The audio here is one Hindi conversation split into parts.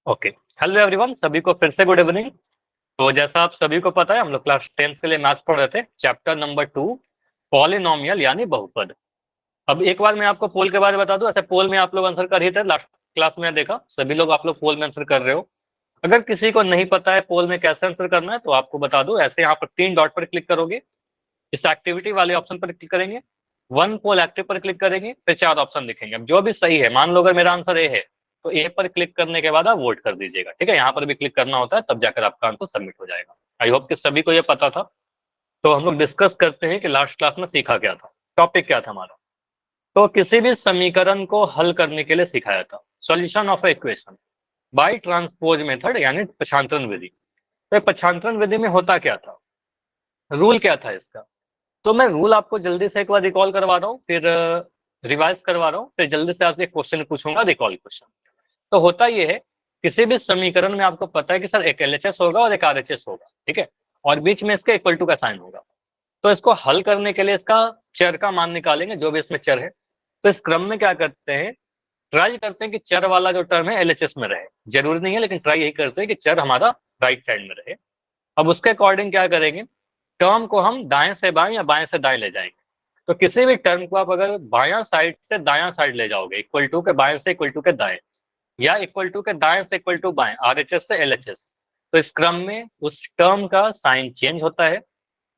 ओके, हेलो एवरीवन, सभी को फिर से गुड इवनिंग। तो जैसा आप सभी को पता है, हम लोग क्लास 10th के लिए मैथ्स पढ़ रहे थे, चैप्टर नंबर 2 पॉलिनोमियल यानी बहुपद। अब एक बार मैं आपको पोल के बारे में बता दूं। ऐसे पोल में आप लोग आंसर कर ही थे, लास्ट क्लास में देखा सभी लोग आप लोग पोल में आंसर कर रहे हो। अगर किसी को नहीं पता है पोल में कैसे आंसर करना है तो आपको बता दूं, ऐसे यहाँ पर 3 डॉट पर क्लिक करोगे, इस एक्टिविटी वाले ऑप्शन पर क्लिक करेंगे, वन पोल एक्टिव पर क्लिक करेंगे, फिर 4 ऑप्शन दिखेंगे। अब जो भी सही है, मान लो अगर मेरा आंसर ए है तो ए पर क्लिक करने के बाद आप वोट कर दीजिएगा, ठीक है। यहाँ पर भी क्लिक करना होता है, तब जाकर आपका आंसर सबमिट हो जाएगा। आई होप कि सभी को ये पता था। तो हम लोग डिस्कस करते हैं कि लास्ट क्लास में सीखा क्या था, टॉपिक क्या था हमारा। तो किसी भी समीकरण को हल करने के लिए सिखाया था solution of equation by transpose method यानी पक्षांतरण विधि। तो पक्षांतरण विधि में होता क्या था, रूल क्या था इसका, तो मैं रूल आपको जल्दी से एक बार रिकॉल करवा रहा हूँ, फिर रिवाइज करवा रहा हूँ, फिर जल्दी से आपसे एक क्वेश्चन पूछूंगा, रिकॉल क्वेश्चन। तो होता ये है, किसी भी समीकरण में आपको पता है कि सर एक एलएचएस होगा और एक आरएचएस होगा, ठीक है, और बीच में इसके इक्वल टू का साइन होगा। तो इसको हल करने के लिए इसका चर का मान निकालेंगे, जो भी इसमें चर है। तो इस क्रम में क्या करते हैं, ट्राई करते हैं कि चर वाला जो टर्म है एलएचएस में रहे। जरूरी नहीं है, लेकिन ट्राई यही करते हैं कि चर हमारा राइट साइड में रहे। अब उसके अकॉर्डिंग क्या करेंगे, टर्म को हम दाएं से बाएं या बाएं से दाएं ले जाएंगे। तो किसी भी टर्म को आप अगर बायां साइड से दायां साइड ले जाओगे, इक्वल टू के बाएं से इक्वल टू के दाएं, या इक्वल टू के दाएं से इक्वल टू बाएं, आरएचएस से एलएचएस, तो इस क्रम में उस टर्म का साइन चेंज होता है।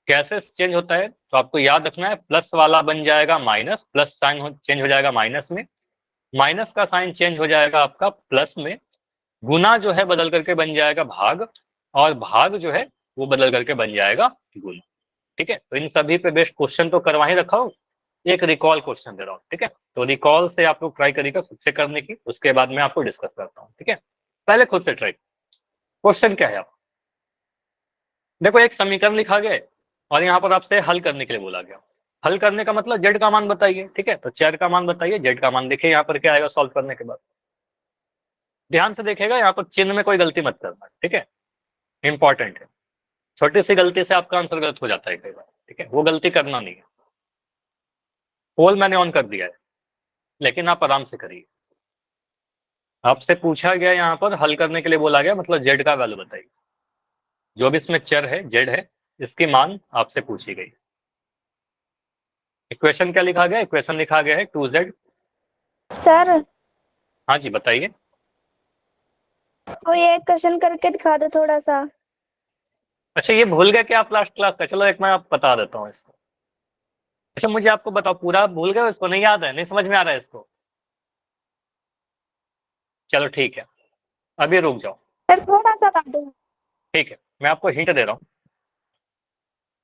कैसे चेंज होता है, तो आपको याद रखना है, प्लस वाला बन जाएगा माइनस, प्लस साइन चेंज हो जाएगा माइनस में, माइनस का साइन चेंज हो जाएगा आपका प्लस में, गुना जो है बदल करके बन जाएगा भाग, और भाग जो है वो बदल करके बन जाएगा गुना, ठीक है। तो इन सभी पे बेस्ट क्वेश्चन तो करवा ही रखा हूं, एक रिकॉल क्वेश्चन दे रहा हूँ, ठीक है। तो रिकॉल से आप लोग ट्राई करिएगा खुद से करने की, उसके बाद मैं आपको डिस्कस करता हूँ, ठीक है। पहले खुद से ट्राई। क्वेश्चन क्या है, आप देखो, एक समीकरण लिखा गया और यहाँ पर आपसे हल करने के लिए बोला गया। हल करने का मतलब जेड का मान बताइए, ठीक है। तो चर का मान बताइए, जेड का मान देखिए यहाँ पर क्या आएगा सॉल्व करने के बाद। ध्यान से देखेगा, यहाँ पर चिन्ह में कोई गलती मत करना, ठीक है, इंपॉर्टेंट है। छोटी सी गलती से आपका आंसर गलत हो जाता है कई बार, ठीक है, वो गलती करना नहीं है। पोल मैंने ऑन कर दिया है, लेकिन आप आराम से करिए। आपसे पूछा गया, यहाँ पर हल करने के लिए बोला गया, मतलब जेड का वैल्यू बताइए। जो भी इसमें चर है जेड है, इसकी मान आपसे पूछी गई। इक्वेशन क्या लिखा गया, इक्वेशन लिखा गया है 2z। सर हाँ जी बताइए। तो ये क्वेश्चन करके दिखा दो थोड़ा सा। अच्छा, ये भूल गए क्या आप लास्ट क्लास का, चलो एक मैं आप बता देता हूँ इसको। अच्छा मुझे आपको बताओ, पूरा भूल गए, इसको नहीं याद है, नहीं समझ में आ रहा है इसको, चलो ठीक है, अभी रुक जाओ। सर थोड़ा सा बता दो। ठीक है, मैं आपको हिंट दे रहा हूँ,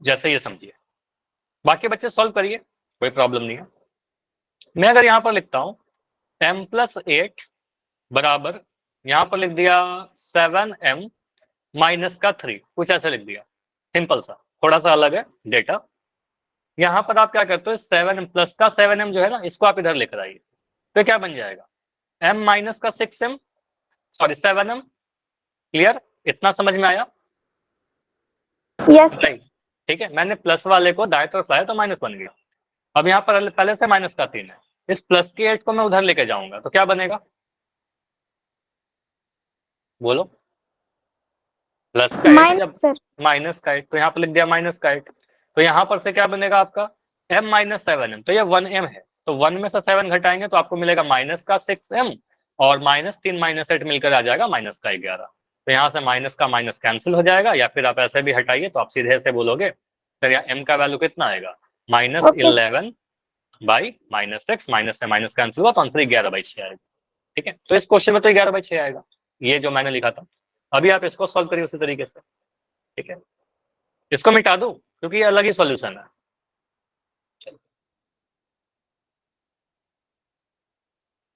जैसे ये समझिए, बाकी बच्चे सॉल्व करिए, कोई प्रॉब्लम नहीं है। मैं अगर यहाँ पर लिखता हूँ m+8 बराबर, यहाँ पर लिख दिया 7m -3, कुछ ऐसे लिख दिया, सिंपल सा, थोड़ा सा अलग है डेटा। यहाँ पर आप क्या करते हो, 7m प्लस का 7m जो है ना, इसको आप इधर लेकर आइए, तो क्या बन जाएगा, m माइनस का 6m, सॉरी 7m। क्लियर, इतना समझ में आया? यस। सही, ठीक है। मैंने प्लस वाले को दाएं तरफ लाया तो माइनस बन गया। अब यहाँ पर पहले से माइनस का 3 है, इस प्लस की 8 को मैं उधर लेके जाऊंगा तो क्या बनेगा, बोलो। प्लस का 8 जब माइनस सर। माइनस का 8, तो यहाँ पर लिख दिया माइनस का 8, तो यहाँ पर से क्या बनेगा आपका m -7m, तो ये 1m है, तो 1 में से 7 घटाएंगे तो आपको मिलेगा माइनस का 6m, और -3 -8 मिलकर आ जाएगा माइनस का 11। तो यहाँ से माइनस का माइनस कैंसिल हो जाएगा, या फिर आप ऐसे भी हटाइए तो आप सीधे से बोलोगे सर यहाँ m का वैल्यू कितना आएगा, ओके। -11 बाई -6, माइनस से माइनस कैंसिल हुआ तो आंसर 11/6 आएगा, ठीक है। तो इस क्वेश्चन में तो 11/6 आएगा, ये जो मैंने लिखा था। अभी आप इसको सॉल्व करिए उसी तरीके से, ठीक है। इसको मिटा दूं क्योंकि ये अलग ही सॉल्यूशन है, चलो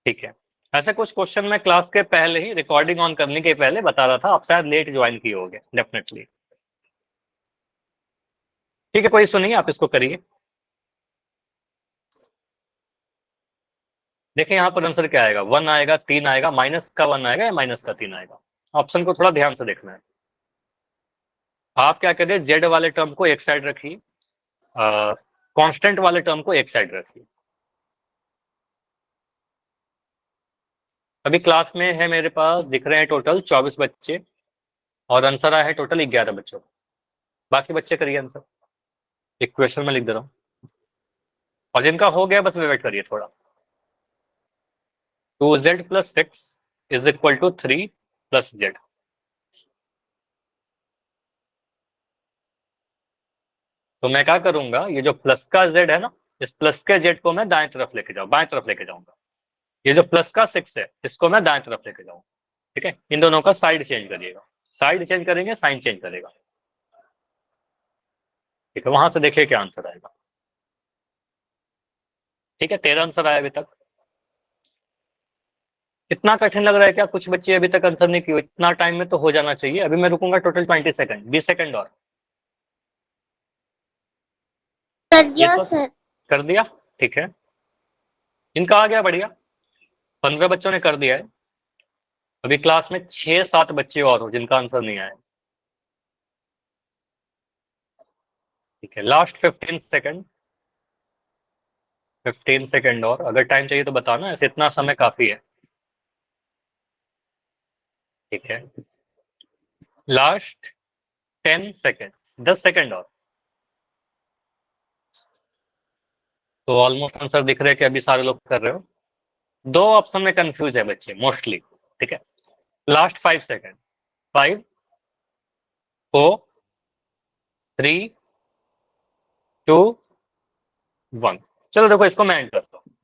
ठीक है। ऐसे कुछ क्वेश्चन मैं क्लास के पहले ही, रिकॉर्डिंग ऑन करने के पहले बता रहा था, आप शायद लेट ज्वाइन किए होंगे डेफिनेटली, ठीक है, कोई इशू नहीं है, आप इसको करिए। देखिए यहाँ पर आंसर क्या आएगा, 1 आएगा, 3 आएगा, माइनस का 1 आएगा या माइनस का 3 आएगा। ऑप्शन को थोड़ा ध्यान से देखना है। आप क्या करिए, जेड वाले टर्म को एक साइड रखिए, कांस्टेंट वाले टर्म को एक साइड रखिए। अभी क्लास में है मेरे पास दिख रहे हैं टोटल 24 बच्चे और आंसर आया है टोटल 11 बच्चों। बाकी बच्चे करिए आंसर, एक क्वेश्चन में लिख दे रहा हूँ और जिनका हो गया बस वेट करिए थोड़ा। 2z + 6 = 3 + z। तो मैं क्या करूंगा, ये जो प्लस का z है ना, इस प्लस के z को मैं दाएं तरफ लेके बाएं तरफ लेके जाऊंगा। ये जो प्लस का 6 है इसको मैं दाएं तरफ लेके जाऊंगा। ठीक है, इन दोनों का साइड चेंज करिएगा, साइड चेंज करेंगे साइन चेंज करेगा। ठीक है, वहां से देखिए क्या आंसर आएगा। ठीक है, 13 आंसर आया अभी तक। इतना कठिन लग रहा है क्या? कुछ बच्चे अभी तक आंसर नहीं किए, इतना टाइम में तो हो जाना चाहिए। अभी मैं रुकूंगा टोटल 20 सेकंड, 20 सेकंड और। कर ये दिया तो सर। कर दिया, ठीक है। इनका आ गया, बढ़िया। 15 बच्चों ने कर दिया है। अभी क्लास में 6-7 बच्चे और हो जिनका आंसर नहीं आया। ठीक है, लास्ट 15 सेकंड, 15 सेकंड और। अगर टाइम चाहिए तो बताना, ऐसे इतना समय काफी है। ठीक है, लास्ट 10 सेकंड, 10 सेकंड और। तो ऑलमोस्ट आंसर दिख रहे हैं कि अभी सारे लोग कर रहे हो। 2 ऑप्शन में कंफ्यूज है बच्चे मोस्टली। ठीक है, लास्ट 5 सेकंड, 5, 4, 3, 2, 1। चलो देखो, इसको मैं एंड करता हूँ।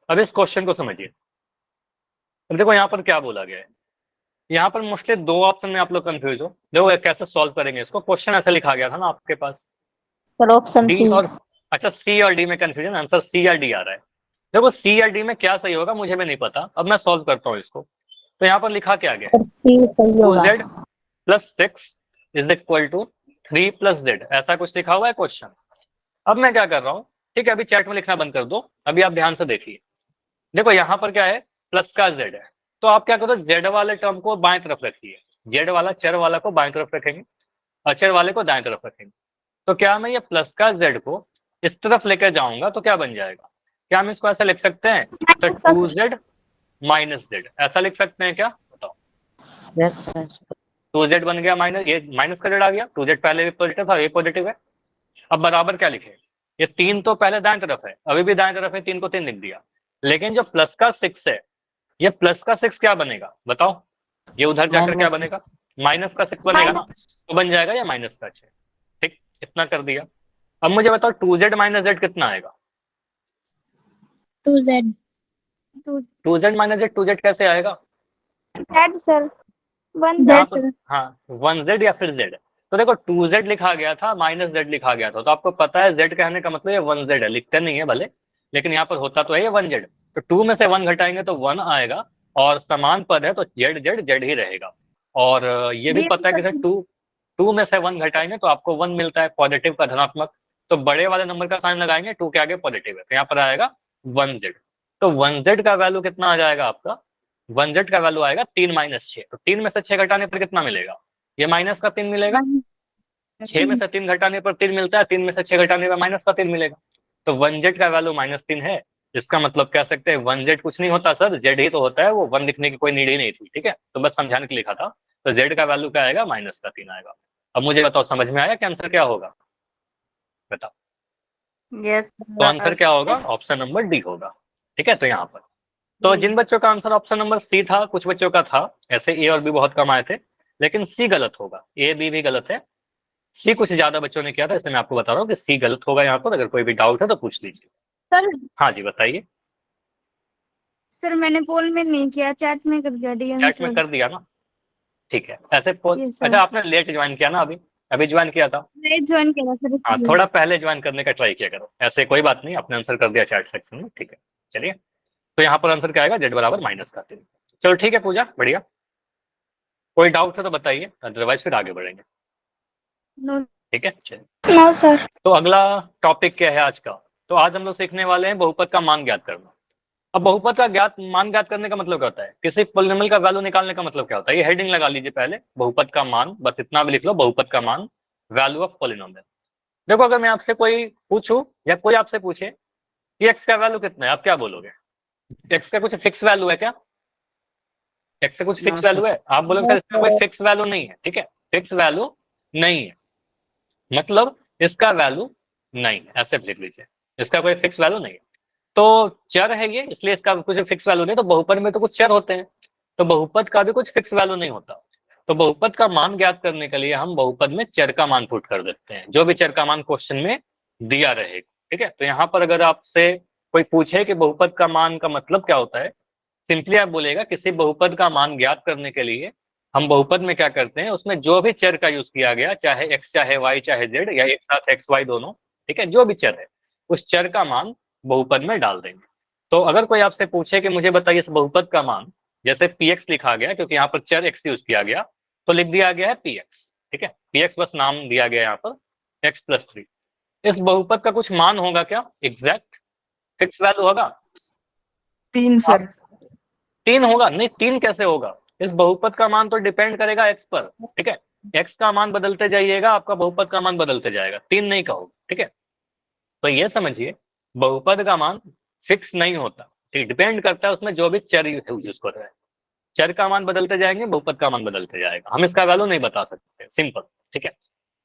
अब इस क्वेश्चन को समझिए। अब देखो यहाँ पर क्या बोला गया है। यहाँ पर मोस्टली 2 ऑप्शन में आप लोग कंफ्यूज हो। देखो कैसे सॉल्व करेंगे इसको, क्वेश्चन ऐसा लिखा गया था ना आपके पास, सर ऑप्शन डी सी। और, अच्छा सी और डी में कंफ्यूजन, आंसर सी या डी आ रहा है। देखो सी या डी में क्या सही होगा मुझे भी नहीं पता, अब मैं सॉल्व करता हूँ इसको। तो यहाँ पर लिखा क्या गया है, सर सी सही होगा। 2z + 6 = 3 + z, ऐसा कुछ लिखा हुआ है क्वेश्चन। अब मैं क्या कर रहा हूँ, ठीक है, अभी चैट में लिखना बंद कर दो, अभी आप ध्यान से देखिए। देखो यहाँ पर क्या है, प्लस का z है, तो आप क्या करो, z वाले टर्म को बाएं तरफ रखिए। z वाला, चर वाला को बाएं तरफ रखेंगे, अचर वाले को दाएं तरफ रखेंगे। तो क्या मैं ये प्लस का z को इस तरफ लेकर जाऊंगा तो क्या बन जाएगा? क्या हम इसको ऐसा लिख सकते हैं, सर 2z - z, ऐसा लिख सकते हैं क्या? बताओ। Yes sir. 2z बन गया माइनस, ये माइनस का z आ गया, 2z पहले भी पॉजिटिव था, ये पॉजिटिव है। अब बराबर क्या लिखे, ये 3 तो पहले दाएं तरफ है, अभी भी दाएं तरफ है, 3 को 3 लिख दिया। लेकिन जो प्लस का 6 है, ये प्लस का 6 क्या बनेगा बताओ? ये उधर जाकर क्या माइनस बनेगा, माइनस का 6 बनेगा ना, तो बन जाएगा या माइनस का 6। ठीक, इतना कर दिया। अब मुझे बताओ 2z - z कितना आएगा? 2z 2z - z, 2z कैसे आएगा? z सर 1z यहाँ पर सर। हाँ 1z या फिर z। तो देखो 2z लिखा गया था, -z लिखा गया था, तो आपको पता है z कहने का मतलब ये 1z है, लिखते नहीं है भले, लेकिन यहाँ पर होता तो है ये 1z। तो 2 में से 1 घटाएंगे तो 1 आएगा, और समान पद है तो z z z ही रहेगा। और ये भी पता है कि सर 2 में से 1 घटाएंगे तो आपको 1 मिलता है, पॉजिटिव का धनात्मक। तो बड़े वाले नंबर का साइन लगाएंगे, 2 के आगे पॉजिटिव है, तो यहाँ पर आएगा 1z। तो 1z का वैल्यू कितना आ जाएगा आपका? 1z का वैल्यू आएगा 3 - 6। तो 3 में से 6 घटाने पर कितना मिलेगा? ये माइनस का 3 मिलेगा। 6 में से 3 घटाने पर 3 मिलता है, 3 में से 6 घटाने पर माइनस का 3 मिलेगा। तो 1z का वैल्यू -3 है। इसका मतलब कह सकते हैं 1z कुछ नहीं होता सर, z ही तो होता है, वो 1 लिखने की कोई नीड ही नहीं थी। ठीक है, तो बस समझाने के लिए लिखा था। तो z का वैल्यू क्या आएगा, -3 आएगा। अब मुझे बताओ समझ में आया कि आंसर क्या होगा? बताओ। यस तो आंसर क्या होगा? ऑप्शन नंबर डी होगा। ठीक है, तो यहाँ पर तो जिन बच्चों का आंसर ऑप्शन नंबर सी था, कुछ बच्चों का था, ऐसे ए और बी बहुत कम आए थे, लेकिन सी गलत होगा, ए बी भी गलत है, सी कुछ ज्यादा बच्चों ने किया था, इसलिए मैं आपको बता रहा हूँ कि सी गलत होगा यहाँ पर। अगर कोई भी डाउट है तो पूछ लीजिए। सर। हाँ जी बताइए। सर मैंने पोल में नहीं किया, चैट में कर दिया डी चैट में आंसर। कर दिया ना, ठीक है। ऐसे यस सर। अच्छा, आपने लेट ज्वाइन किया ना, अभी अभी ज्वाइन किया था? मैं ज्वाइन किया सर हाँ, इसलिए। थोड़ा पहले ज्वाइन करने का ट्राई किया करो, ऐसे कोई बात नहीं, आपने आंसर कर दिया चैट सेक्शन में, ठीक है। चलिए, तो यहाँ पर आंसर क्या आएगा, जेड बराबर -3। चलो ठीक है पूजा, बढ़िया। कोई डाउट है तो बताइए, अदरवाइज फिर आगे बढ़ेंगे। नो। ठीक है, चलिए। No sir. तो अगला टॉपिक क्या है आज का? तो आज हम लोग सीखने वाले हैं बहुपद का मान ज्ञात करना। अब बहुपद का मान ज्ञात करने का मतलब क्या होता है, किसी पॉलिनोमियल का वैल्यू निकालने का मतलब क्या होता है। ये हेडिंग लगा लीजिए पहले, बहुपद का मान, बस इतना भी लिख लो, बहुपद का मान, वैल्यू ऑफ पॉलिनोमियल। देखो अगर मैं आपसे कोई पूछूं या कोई आपसे पूछे कि एक्स का वैल्यू कितना है, आप क्या बोलोगे? एक्स का कुछ फिक्स वैल्यू है क्या? एक्स से कुछ फिक्स वैल्यू है? आप बोलोगे सर इसका कोई फिक्स वैल्यू नहीं है, ठीक है, फिक्स वैल्यू नहीं है मतलब इसका वैल्यू नहीं है, ऐसे लिख लीजिए, इसका कोई फिक्स वैल्यू नहीं है। तो चर है ये, इसलिए इसका कुछ फिक्स वैल्यू नहीं। तो बहुपद में तो कुछ चर होते हैं, तो बहुपद का भी कुछ फिक्स वैल्यू नहीं होता। तो बहुपद का मान ज्ञात करने के लिए हम बहुपद में चर का मान पुट कर देते हैं, जो भी चर का मान क्वेश्चन में दिया रहेगा, ठीक है। तो यहाँ पर अगर आपसे कोई पूछे कि बहुपद का मान का मतलब क्या होता है, सिंपली आप बोलेगा किसी बहुपद का मान ज्ञात करने के लिए हम बहुपद में क्या करते हैं, उसमें जो भी चर का यूज किया गया, चाहे एक्स चाहे वाई चाहे जेड या एक साथ एक्स वाई दोनों, ठीक है, जो भी चर है उस चर का मान बहुपद में डाल देंगे। तो अगर कोई आपसे पूछे कि मुझे बताइए इस बहुपद का मान, जैसे पी एक्स लिखा गया क्योंकि यहाँ पर चर एक्स यूज किया गया, तो लिख दिया गया है पी एक्स, ठीक है, पी एक्स बस नाम दिया गया यहाँ पर x+3। इस बहुपद का कुछ मान होगा क्या, एग्जैक्ट फिक्स वैल्यू होगा? 3 सर। 3 होगा? नहीं, 3 कैसे होगा? इस बहुपद का मान तो डिपेंड करेगा एक्स पर, ठीक है, एक्स का मान बदलते जाइएगा, आपका बहुपद का मान बदलते जाएगा, 3 नहीं कहोगे, ठीक है। तो ये समझिए बहुपद का मान फिक्स नहीं होता, ठीक, डिपेंड करता है उसमें जो भी चर यूज कर रहा है, चर का मान बदलते जाएंगे, बहुपद का मान बदलते जाएगा, हम इसका वैल्यू नहीं बता सकते, सिंपल, ठीक है।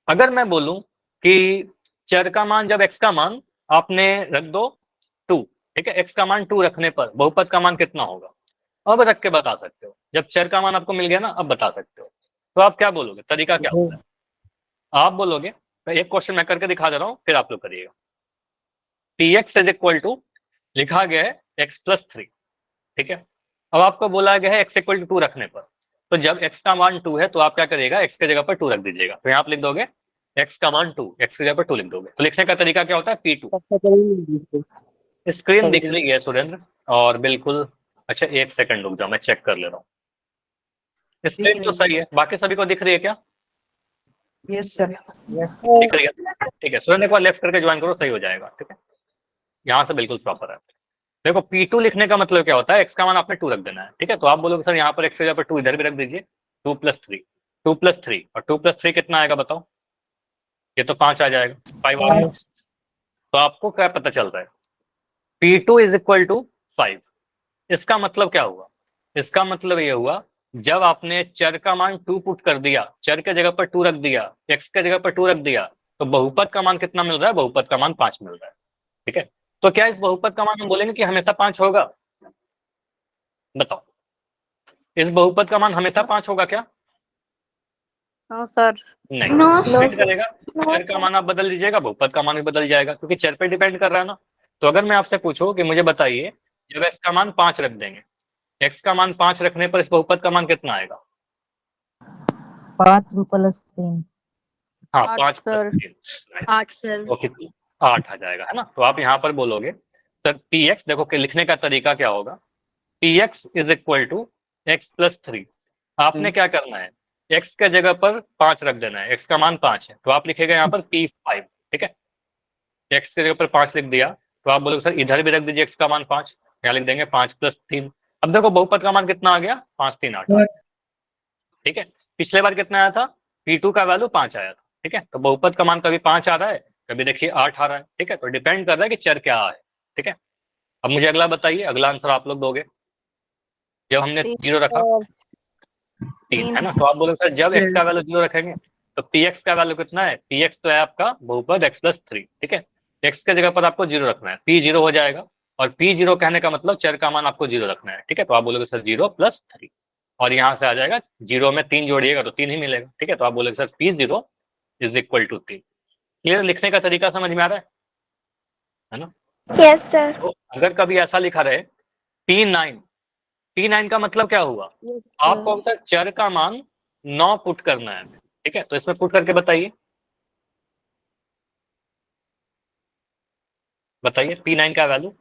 अगर मैं बोलूं कि चर का मान, जब एक्स का मान आपने रख दो 2, ठीक है, एक्स का मान 2 रखने पर बहुपद का मान कितना होगा, अब रख के बता सकते हो। जब चर का मान आपको मिल गया ना, अब बता सकते हो। तो आप क्या बोलोगे, तरीका क्या होता है? आप बोलोगे, मैं एक क्वेश्चन मैं करके दिखा दे रहा हूँ, फिर आप लोग करिएगा। P X is equal to लिखा गया है x+3, ठीक है। अब आपको बोला गया है x इक्वल टू 2 रखने पर, तो जब x का मान 2 है तो आप क्या करिएगा, x की जगह पर 2 रख दीजिएगा, तो यहाँ आप लिख दोगे x का मान 2, x की जगह पर 2 लिख दोगे। तो लिखने का तरीका क्या होता है, P2। स्क्रीन दिख रही है सुरेंद्र? और बिल्कुल, अच्छा एक सेकंड रुक जाओ, मैं चेक कर ले रहा हूँ। स्क्रीन तो सही है, बाकी सभी को दिख रही है क्या? Yes sir. यस दिख रही है, ठीक है। सुरेंद्र एक बार लेफ्ट करके ज्वाइन करो, सही हो जाएगा, ठीक है, यहाँ से बिल्कुल प्रॉपर है। देखो P2 लिखने का मतलब क्या होता है, x का मान आपने 2 रख देना है, ठीक है। तो आप बोलोगे सर यहाँ पर x की जगह पर 2 इधर भी रख दीजिए, 2+3, 2+3 और 2+3 कितना आएगा बताओ? ये तो 5 आ जाएगा, 5 आ गया। तो आपको क्या पता चल रहा है, P2 इज इक्वल टू 5। इसका मतलब क्या हुआ, इसका मतलब ये हुआ जब आपने चर का मान 2 पुट कर दिया, चर के जगह पर 2 रख दिया, x के जगह पर 2 रख दिया, तो बहुपद का मान कितना मिल रहा है, बहुपद का मान 5 मिल रहा है, ठीक है। तो क्या इस बहुपद का मान हम बोलेंगे कि हमेशा 5 होगा? बताओ, इस बहुपद का मान हमेशा 5 होगा क्या? No sir. नहीं, डिपेंड करेगा, चर का मान आप बदल दीजिएगा, बहुपद का मान भी बदल जाएगा, क्योंकि चर पे डिपेंड कर रहा है ना। तो अगर मैं आपसे पूछूं कि मुझे बताइए, जब x का मान 5 रख देंगे, x का मान 5 रखने पर इस बहुपद का मान कितना आएगा? 5+3। हाँ, 8 5 सर। + 3, 8 सर। ओके, 8 आ जाएगा, है ना। तो आप यहाँ पर बोलोगे सर पी एक्स, देखो कि लिखने का तरीका क्या होगा, P X is equal to x+3। आपने क्या करना है, x के जगह पर 5 रख देना है, x का मान 5 है, तो आप लिखेगा यहाँ पर P5, ठीक है। x की जगह पर 5 लिख दिया, तो आप बोलोगे सर इधर भी रख दीजिए x का मान 5, यहाँ लिख देंगे 5+3। अब देखो बहुपद का मान कितना आ गया, 5 3 8, ठीक है। पिछले बार कितना आया था, P2 का वैल्यू 5 आया था, ठीक है। तो बहुपद का मान कभी 5 आ रहा है, कभी देखिए 8 आ रहा है, ठीक है। तो डिपेंड कर रहा है कि चर क्या है, ठीक है। अब मुझे अगला बताइए, अगला आंसर आप लोग दोगे, जब हमने 0 रखा 3, है ना। तो आप बोलोगे सर जब x का वैल्यू 0 रखेंगे तो px का वैल्यू कितना है, px तो है आपका बहुपद x+3, ठीक है। x के जगह पर आपको 0 रखना है, p 0 हो जाएगा, और p 0 कहने का मतलब चर का मान आपको 0 रखना है, ठीक है। तो आप बोलोगे सर 0+3, और यहाँ से आ जाएगा 0 में 3 जोड़िएगा तो 3 ही मिलेगा, ठीक है। तो आप बोलोगे sir P0 is equal to 3। Clear, लिखने का तरीका समझ में आ रहा है ना। Yes sir. तो अगर कभी ऐसा लिखा रहे P9, P9 का मतलब क्या हुआ, आपको सर चर का मान 9 पुट करना है, ठीक है। तो इसमें पुट करके बताइए, बताइए P9 का वैल्यू,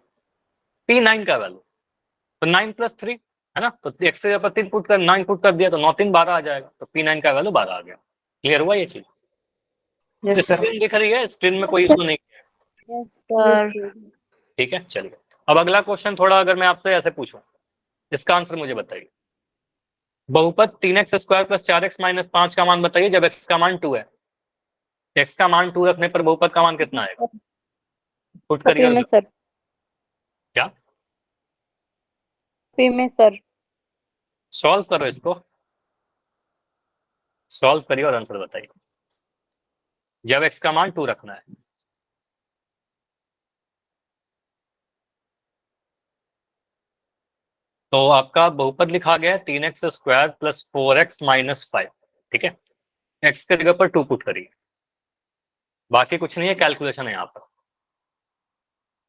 P9 का वैल्यू तो 9+3, है ना। तो x से जब 3 पुट कर 9 पुट कर दिया तो 9 3 12 आ जाएगा, तो P9 का वैल्यू 12 आ गया। क्लियर हुआ ये चीज? Yes sir. स्क्रीन दिख रही है, स्क्रीन में कोई इशू नहीं है, यस सर। ठीक है। चलिए अब अगला क्वेश्चन थोड़ा अगर मैं आपसे ऐसे पूछूं, इसका आंसर मुझे बताइए, बहुपद 3x² + 4x - 5 का मान बताइए जब x का मान 2 है, x का मान 2 रखने पर बहुपद का मान कितना आएगा, पुट करिए। पी में सर। क्या? पी में सर। सॉल्व करो इसको, सॉल्व करिए और आंसर बताइए। जब x का मान 2 रखना है। तो आपका बहुपद लिखा गया है 3x² प्लस 4x माइनस 5। ठीक है, x के जगह पर 2 पुट करिए, बाकी कुछ नहीं है, कैलकुलेशन है यहाँ पर,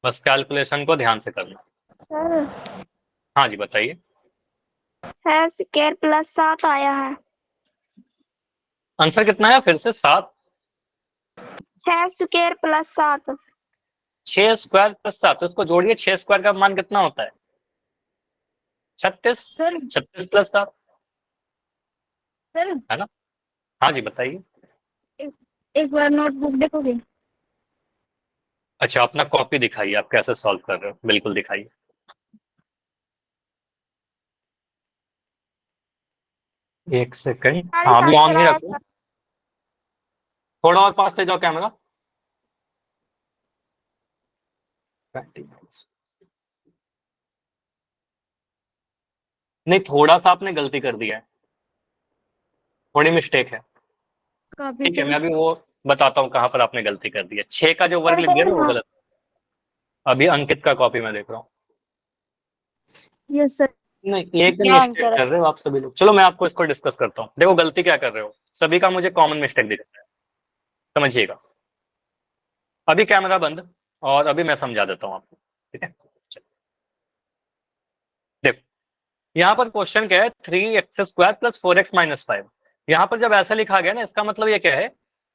बस कैलकुलेशन को ध्यान से करना। सर हाँ जी बताइए। स्क्वायर प्लस 7 आया है। आंसर कितना है फिर से? 7? Square plus 7। 6 स्क्वायर प्लस 7, तो उसको जोड़िए। 6 स्क्वायर का मान कितना होता है? 36। सर 36 प्लस 7 सर है ना? हाँ जी बताइए। एक बार नोटबुक देखोगे? अच्छा, अपना कॉपी दिखाइए, आप कैसे सॉल्व कर रहे हो, बिल्कुल दिखाइए। एक सेकंड, हाँ अभी ऑन ही रखो, थोड़ा और पास ले जाओ कैमरा। नहीं, थोड़ा सा आपने गलती कर दिया है, थोड़ी मिस्टेक है। कॉपी ठीक है, सर। मैं अभी वो बताता हूँ कहाँ पर आपने गलती कर दी है। 6 का जो वर्ग सर लिख दिया ना वो हाँ। गलत है। अभी अंकित का कॉपी मैं देख रहा हूँ। Yes sir. नहीं, एक दिन क्या मिस्टेक आंसर है? कर रहे हो आप सभी लोग। चलो मैं आपको इसको डिस्कस करता हूँ। देखो गलती क्या कर रहे हो, सभी का मुझे कॉमन मिस्टेक दिख रहा है, समझिएगा। अभी कैमरा बंद, और अभी मैं समझा देता हूँ आपको। ठीक है, चलो देखो, यहाँ पर क्वेश्चन क्या है, 3x² प्लस 4x माइनस 5। यहाँ पर जब ऐसा लिखा गया ना, इसका मतलब ये क्या है,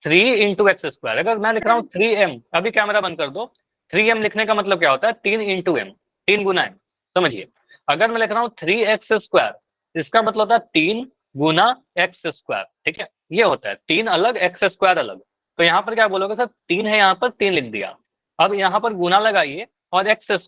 3 इंटू x²। अगर मैं लिख रहा हूँ 3m, अभी कैमरा बंद कर दो, 3m लिखने का मतलब क्या होता है, 3 इंटू m, 3 गुना m। समझिए, अगर मैं लिख रहा हूँ 3x², इसका मतलब होता है 3 गुना x²। ठीक है, ये होता है 3 अलग x² अलग। तो यहाँ पर क्या बोलोगे सर, 3 है यहाँ पर, 3 लिख दिया। अब यहाँ पर गुना लगाइए और x²,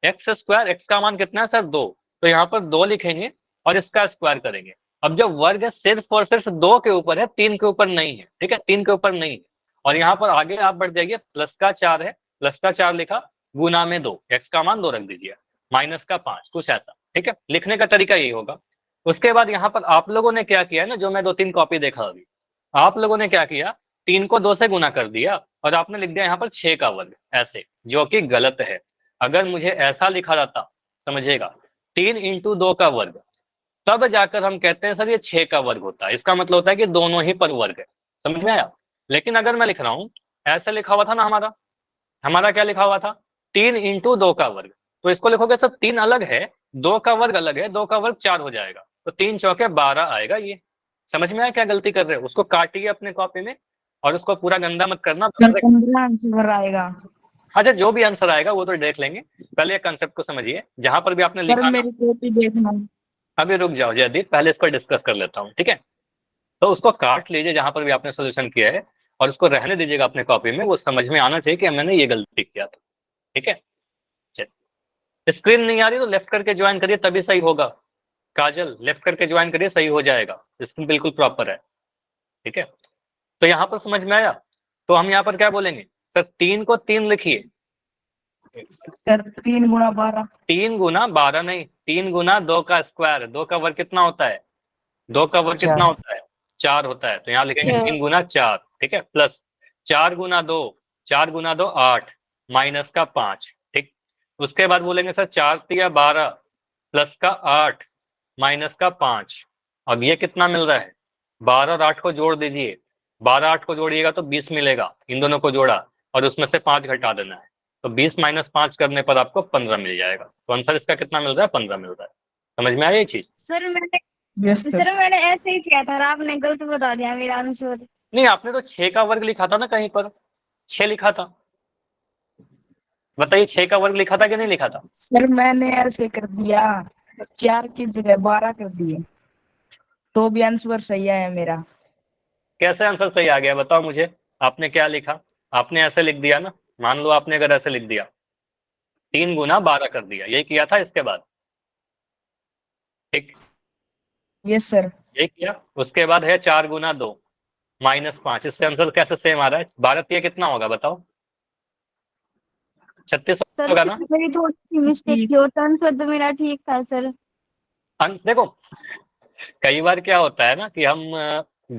x का मान कितना है सर, 2। तो यहाँ पर 2 लिखेंगे और इसका स्क्वायर करेंगे। अब जो वर्ग है सिर्फ और सिर्फ 2 के ऊपर है, 3 के ऊपर नहीं है। ठीक है, 3 के ऊपर नहीं है। और यहाँ पर आगे आप बढ़ जाइए, प्लस का 4 है, प्लस का 4 लिखा, गुना में 2, x का मान 2 रख दीजिए, माइनस का 5, कुछ ऐसा। ठीक है, लिखने का तरीका यही होगा। उसके बाद यहाँ पर आप लोगों ने क्या किया है ना, जो मैं 2-3 कॉपी देखा अभी, आप लोगों ने क्या किया, 3 को 2 से गुना कर दिया और आपने लिख दिया यहाँ पर 6 का वर्ग ऐसे, जो कि गलत है। अगर मुझे ऐसा लिखा जाता, समझिएगा, 3 इंटू 2 का वर्ग, तब जाकर हम कहते हैं सर ये 6 का वर्ग होता है। इसका मतलब होता है कि दोनों ही पर वर्ग है। समझ में आया? लेकिन अगर मैं लिख रहा हूँ, ऐसा लिखा हुआ था ना, हमारा हमारा क्या लिखा हुआ था, 3 इंटू 2 का वर्ग, तो इसको लिखोगे सर 3 अलग है, 2 का वर्ग अलग है, 2 का वर्ग 4 हो जाएगा, तो 3 चौके 12 आएगा। ये समझ में आया क्या गलती कर रहे हो? उसको काटिए अपने कॉपी में और उसको पूरा गंदा मत करना। सर 15 आंसर आएगा। अच्छा, जो भी आंसर आएगा वो तो देख लेंगे, पहले कंसेप्ट को समझिए। जहां पर भी आपने सर लिखा ना, मेरी कॉपी देखना। अभी रुक जाओ जयदीप, पहले इसको डिस्कस कर लेता हूँ। ठीक है, तो उसको काट लीजिए जहां पर भी आपने सोल्यूशन किया है, और उसको रहने दीजिएगा अपने कॉपी में। वो समझ में आना चाहिए कि मैंने ये गलती किया था। ठीक है, चलिए, स्क्रीन नहीं आ रही तो लेफ्ट करके ज्वाइन करिए, तभी सही होगा। काजल, लेफ्ट करके ज्वाइन करिए, सही हो जाएगा, स्क्रीन बिल्कुल प्रॉपर है। ठीक है, तो यहाँ पर समझ में आया? तो हम यहाँ पर क्या बोलेंगे सर, 3 को 3 लिखिए। सर 3 गुणा 12। 3 गुना 12 नहीं, 3 गुना 2 का स्क्वायर। 2 का वर्ग कितना होता है, 2 का वर्ग कितना होता है, 4 होता है। तो यहाँ लिखेंगे 3 गुना 4। ठीक है, प्लस 4 गुना 2, 4 गुना 2 8, माइनस का 5। ठीक, उसके बाद बोलेंगे सर 4 तिया 12, प्लस का 8, माइनस का 5। अब ये कितना मिल रहा है, 12 और 8 को जोड़ दीजिए, 12 8 को जोड़िएगा तो 20 मिलेगा। इन दोनों को जोड़ा और उसमें से 5 घटा देना है, तो 20 माइनस 5 करने पर आपको 15 मिल जाएगा। तो आंसर इसका कितना मिल रहा है, 15 मिल रहा है। समझ में आया ये चीज? सर मैंने ऐसे ही किया था और आपने गलत बता दिया मेरा आंसर। नहीं, आपने तो 6 का वर्ग लिखा था ना, कहीं पर 6 लिखा था। बताइए 6 का वर्ग लिखा था कि नहीं लिखा था? सर मैंने ऐसे कर दिया, 4 की जगह 12 कर दिए, तो भी आंसर सही आया मेरा। कैसे आंसर सही आ गया बताओ मुझे, आपने क्या लिखा? आपने ऐसे लिख दिया ना, मान लो आपने अगर ऐसे लिख दिया, 3 गुना 12 कर दिया, यही किया था इसके बाद। ठीक, यस सर। यही किया। उसके बाद है 4 गुना 2 माइनस 5। इससे आंसर कैसे सेम आ रहा है? 12 ये कितना होगा बताओ, 36 सर होगा ना? मेरी थोड़ी सी मिस्टेक थी और आंसर तो मेरा ठीक था सर। देखो, कई बार क्या होता है ना कि हम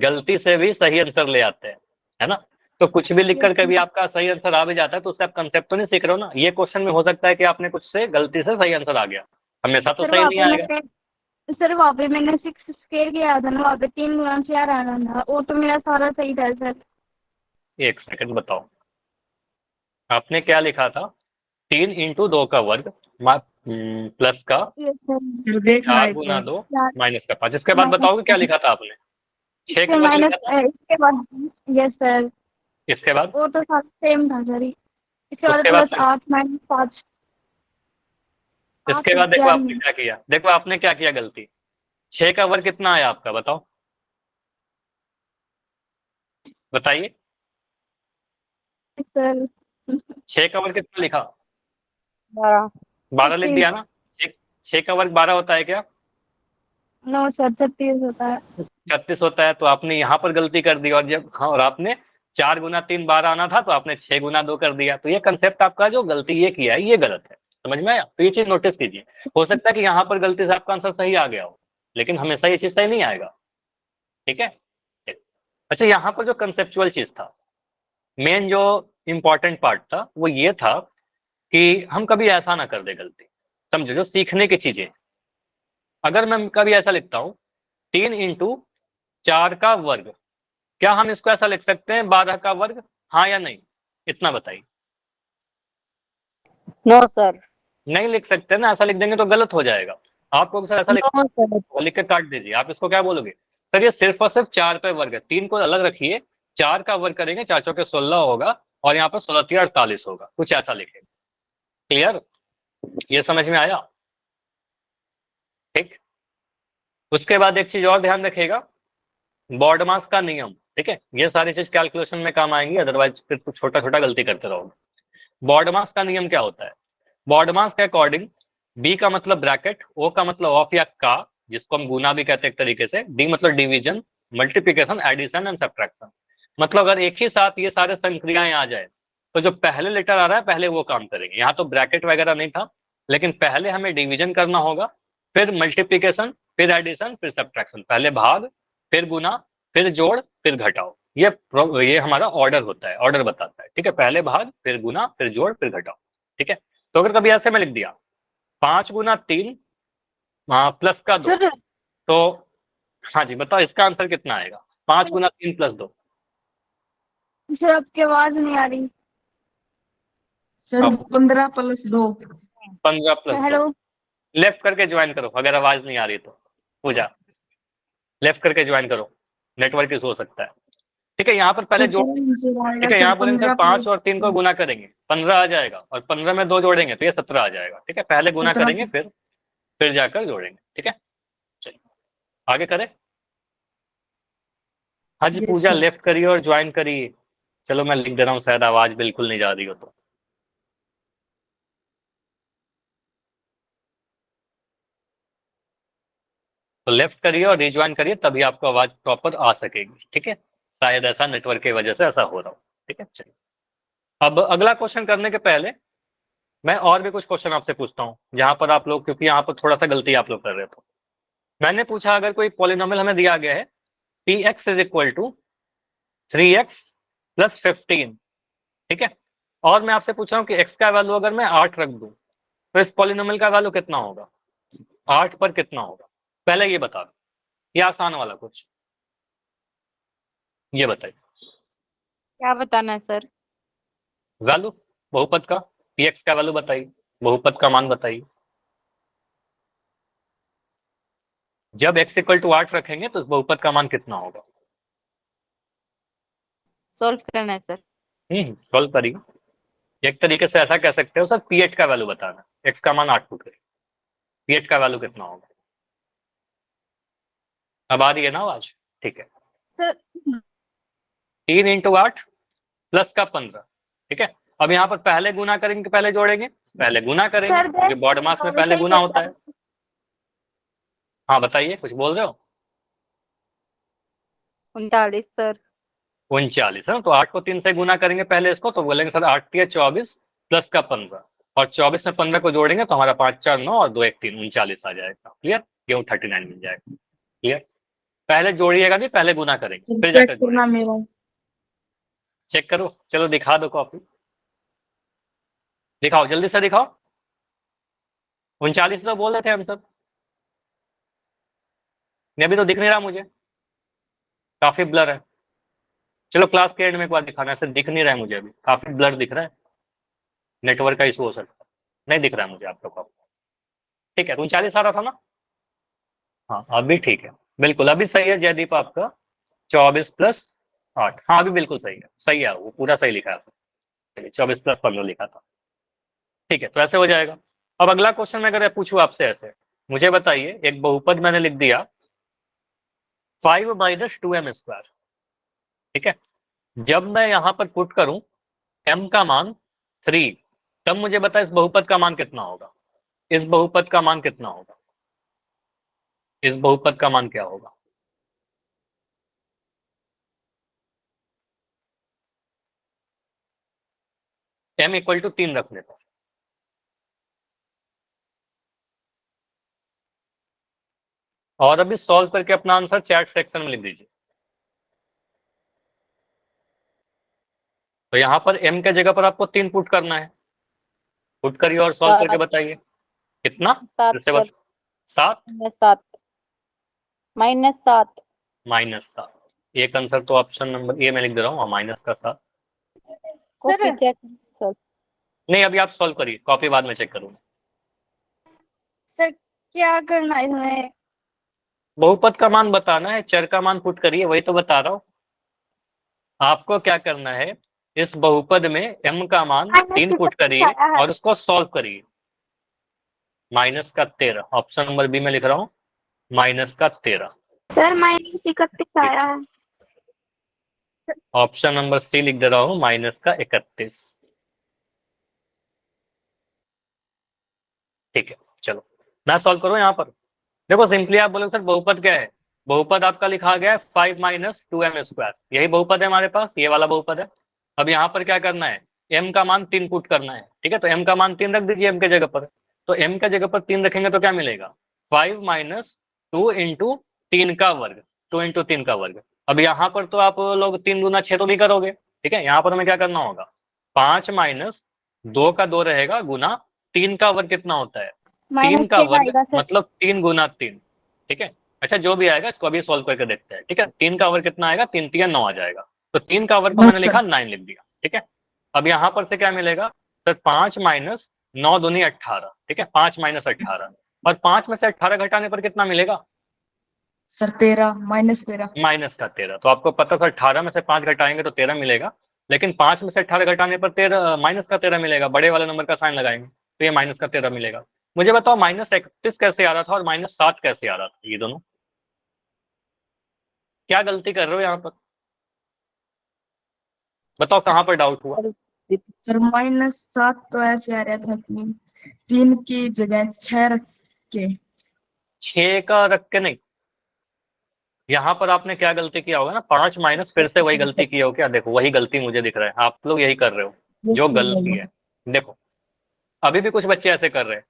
गलती से भी सही आंसर ले आते हैं, है ना। तो कुछ भी लिखकर कभी आपका सही आंसर आ भी जाता है तो उससे आप कंसेप्ट तो नहीं सीख रहे हो ना। ये क्वेश्चन में हो सकता है कि आपने कुछ से गलती से सही आंसर आ गया, हमेशा तो सर सही वहाँ नहीं पे आएगा। सर वहाँ पे मैंने 6 स्क्वायर किया था ना, वहाँ पे 3 गुना 4 आना था, वो तो मेरा सारा सही था सर। एक सेकंड बताओ, आपने क्या लिखा था? 3 × 2 का वर्ग प्लस का यस सर। सर देखना 4 एक गुना बार। 2 4 माइनस का 5। इसके बाद बताओगे क्या माइनस, लिखा था आपने? 6 का फिर वर्ग माइनस लिखा था। इसके बाद, यस सर, इसके बाद वो तो सारा सेम था सर। इसके बाद उसके बाद प्लस 8 माइनस 5, 8 इसके बाद देखो 11 आपने क्या किया, देखो आपने क्या किया गलती। 6 का वर्ग कितना आया आपका, बताओ बताइए। सर। 6 का वर्ग कितना लिखा? 12 12 लिख 36, दिया ना। 6 का वर्ग 12 होता है क्या? नो सर 36 होता है। 36 होता है। तो आपने यहाँ पर गलती कर दी, और जब हाँ, और आपने 4 गुना 3 12 आना था तो आपने 6 गुना 2 कर दिया। तो ये कंसेप्ट आपका जो गलती ये किया है ये गलत है, समझ में आया? तो ये चीज नोटिस कीजिए। हो सकता है कि यहाँ पर गलती से आपका आंसर सही आ गया हो, लेकिन हमेशा ये चीज सही नहीं आएगा, ठीक है। अच्छा, यहाँ पर जो कंसेप्चुअल चीज था, मेन जो इंपॉर्टेंट पार्ट था वो ये था कि हम कभी ऐसा ना कर दे गलती। समझो, जो सीखने की चीजें, अगर मैं कभी ऐसा लिखता हूँ 3 × 4 का वर्ग, क्या हम इसको ऐसा लिख सकते हैं 12 का वर्ग? हाँ या नहीं, इतना बताइए। No sir. नहीं लिख सकते ना, ऐसा लिख देंगे तो गलत हो जाएगा। आपको सर ऐसा नो सर। लिख के काट दीजिए। आप इसको क्या बोलोगे? सर ये सिर्फ और सिर्फ 4 पे वर्ग है, 3 को अलग रखिए, 4 का वर्ग करेंगे, 4 चौके 16 होगा, और यहाँ पर 16 3 48 होगा, कुछ ऐसा लिखेंगे। क्लियर? ये समझ में आया? ठीक। उसके बाद एक चीज और ध्यान रखिएगा, बॉड मास का नियम, ठीक है। ये सारी चीज कैलकुलेशन में काम आएंगी, अदरवाइज फिर कुछ छोटा छोटा गलती करते रहोगे। बॉड मास का नियम क्या होता है? बॉड मास के अकॉर्डिंग बी का मतलब ब्रैकेट, ओ का मतलब ऑफ या का, जिसको हम गुना भी कहते हैं एक तरीके से, डी मतलब division, multiplication, addition and subtraction. मतलब अगर एक ही साथ ये सारे संक्रियाएं आ जाए तो जो पहले लेटर आ रहा है पहले वो काम करेंगे। यहाँ तो ब्रैकेट वगैरह नहीं था, लेकिन पहले हमें डिवीजन करना होगा, फिर मल्टीप्लिकेशन, फिर एडिशन, फिर सब्ट्रैक्शन। पहले भाग, फिर गुना, फिर जोड़, फिर घटाओ। ये हमारा ऑर्डर होता है, ऑर्डर बताता है, ठीक है। पहले भाग, फिर गुना, फिर जोड़, फिर घटाओ, ठीक है। तो अगर कभी ऐसे में लिख दिया 5 गुना 3 प्लस का 2, सर तो हाँ जी बताओ इसका आंसर कितना आएगा? 5 गुना 3 प्लस 2। सर आपकी आवाज नहीं आ रही। सर अब 15 + 2। 15 + 2। हेलो। लेफ्ट करके ज्वाइन करो अगर आवाज नहीं आ रही तो। पूजा, लेफ्ट करके ज्वाइन करो, नेटवर्क इशू हो सकता है, ठीक है। यहाँ पर पहले सर जोड़, आंसर आएगा ठीक है। सर यहाँ बोलेंगे सर 5 और 3 को गुना करेंगे 15 आ जाएगा, और 15 में 2 जोड़ेंगे तो ये 17 आ जाएगा, ठीक है। पहले गुना 17। करेंगे फिर जाकर जोड़ेंगे, ठीक है। चलिए आगे करें। हाँ जी यस पूजा, सर। लेफ्ट करिए और ज्वाइन करिए। चलो मैं लिख दे रहा हूँ, शायद आवाज बिल्कुल नहीं जा रही हो तो लेफ्ट करिए और रिज्वाइन करिए, तभी आपको आवाज प्रॉपर आ सकेगी, ठीक है। शायद ऐसा नेटवर्क की वजह से ऐसा हो रहा हो, ठीक है। चलिए अब अगला क्वेश्चन करने के पहले मैं और भी कुछ क्वेश्चन आपसे पूछता हूँ, जहां पर आप लोग, क्योंकि यहाँ पर थोड़ा सा गलती आप लोग कर रहे थे। मैंने पूछा अगर कोई पॉलिनोमियल हमें दिया गया है px = 3x + 15, ठीक है। और मैं आपसे पूछ रहा हूँ कि x का वैल्यू अगर मैं 8 रख दूं तो इस पॉलिनोमियल का वैल्यू कितना होगा? 8 पर कितना होगा? पहले ये बता दो, ये आसान वाला कुछ ये बताइए। क्या बताना है सर? वैल्यू बहुपद का, px का वैल्यू बताइए, बहुपद का मान बताइए। जब x = 8 रखेंगे तो इस बहुपद का मान कितना होगा? सोल्व करना है सर। सॉल्व करिए। एक तरीके से ऐसा कह सकते हो सर, ph का वैल्यू बताना, x का मान 8 फुट है, ph का वैल्यू कितना होगा? अब आ रही है ना आवाज? ठीक है। सर 3 × 8 प्लस का 15, ठीक है। अब यहाँ पर पहले गुना करेंगे पहले जोड़ेंगे? पहले गुना करेंगे, सर क्योंकि बॉड मास में पहले गुना होता है। हाँ बताइए, कुछ बोल रहे हो? 39 सर। 39 है, तो 8 को 3 से गुना करेंगे पहले इसको, तो बोलेंगे सर 8 × 24 प्लस का 15, और 24 में 15 को जोड़ेंगे तो हमारा 5 4 9 और 2 1 3 39 आ जाएगा। क्लियर? ये 39 मिल जाएगा। क्लियर? पहले जोड़िएगा नहीं, पहले गुना करेंगे फिर चेक जाकर जोड़ेंगे। करना मेरा। चेक करो, चलो दिखा दो कॉपी, दिखाओ जल्दी से दिखाओ। 39 तो बोल रहे थे हम सब, ये अभी तो दिख नहीं रहा मुझे, काफी ब्लर है। चलो क्लास के एंड में एक बार दिखाना, ऐसे दिख नहीं रहा है मुझे, अभी काफी ब्लर दिख रहा है, नेटवर्क का इशू हो सकता है, नहीं दिख रहा है मुझे आप लोग को। ठीक है, 39 आ रहा था ना? हाँ अभी ठीक है, बिल्कुल अभी सही है जयदीप आपका। 24+8, हाँ अभी बिल्कुल सही है, सही है, वो पूरा सही लिखा है आपने, 24+15 लिखा था। ठीक है, तो ऐसे हो जाएगा। अब अगला क्वेश्चन मैं अगर पूछूं आपसे ऐसे, मुझे बताइए एक बहुपद मैंने लिख दिया 5 - 2m²। ठीक है, जब मैं यहां पर पुट करूं m का मान 3, तब मुझे बता इस बहुपद का मान कितना होगा, इस बहुपद का मान कितना होगा, इस बहुपद का मान क्या होगा? m = 3 रख लेता हूं। और अभी सॉल्व करके अपना आंसर चैट सेक्शन में लिख दीजिए। तो यहाँ पर m के जगह पर आपको 3 पुट करना है, पुट करिए और सॉल्व करके 7 बताइए कितना। 7 फिर से सर, बस 7 -7 -7। एक आंसर तो ऑप्शन नंबर ए में लिख दे रहा हूँ, -7। Copy check sir. नहीं अभी आप सॉल्व करिए, कॉपी बाद में चेक करूंगा। सर क्या करना है इसमें? बहुपद का मान बताना है, चर का मान पुट करिए, वही तो बता रहा हूँ। आपको क्या करना है, इस बहुपद में m का मान 3 पुट करिए और उसको सॉल्व करिए। -13, ऑप्शन नंबर बी में लिख रहा हूँ, -13। सर -31 आया है। ऑप्शन नंबर सी लिख दे रहा हूँ, -31। ठीक है, चलो मैं सॉल्व करूँ यहाँ पर। देखो सिंपली आप बोलोगे सर बहुपद क्या है, बहुपद आपका लिखा गया है 5 - 2m², यही बहुपद है हमारे पास, ये वाला बहुपद है। अब यहाँ पर क्या करना है, m का मान 3 पुट करना है। ठीक है, तो m का मान 3 रख दीजिए m के जगह पर। तो m के जगह पर 3 रखेंगे तो क्या मिलेगा, 5 - 2 × 3 का वर्ग, 2 × 3 का वर्ग। अब यहाँ पर तो आप लोग 3 दूना 6 तो भी करोगे। ठीक है, यहाँ पर हमें क्या करना होगा, 5 - 2 का 2 रहेगा गुना 3 का वर्ग कितना होता है, 3 का -6 वर्ग आएगा सर। मतलब 3 × 3। ठीक है, अच्छा जो भी आएगा इसको अभी सॉल्व करके देखते हैं। ठीक है, 3 का वर्ग कितना आएगा, 3 3 9 आ जाएगा। तो 3 का वर्ग को मैंने लिखा 9 लिख दिया। ठीक है, अब यहाँ पर से क्या मिलेगा सर, 5 - 9 दूनी 18। ठीक है, 5 - 18, और 5 में से 18 घटाने पर कितना मिलेगा, सर 13 -13। -13। तो आपको पता था 18 में से 5 घटाएंगे तो 13 मिलेगा, लेकिन 5 में से 18 घटाने पर 13 -13 मिलेगा, बड़े वाले नंबर का साइन लगाएंगे तो ये -13 मिलेगा। मुझे बताओ -31 कैसे आ रहा था और -7 कैसे आ रहा था, ये दोनों क्या गलती कर रहे हो यहाँ पर, बताओ कहाँ पर डाउट हुआ। सर -7 तो ऐसे आ रहा था कि 3 की जगह 6 रख के। 6 का रख के नहीं, यहाँ पर आपने क्या गलती किया होगा ना, 5 माइनस फिर से वही गलती की हो क्या, देखो वही गलती मुझे दिख रहा है, आप लोग यही कर रहे हो जो गलती है। देखो अभी भी कुछ बच्चे ऐसे कर रहे हैं,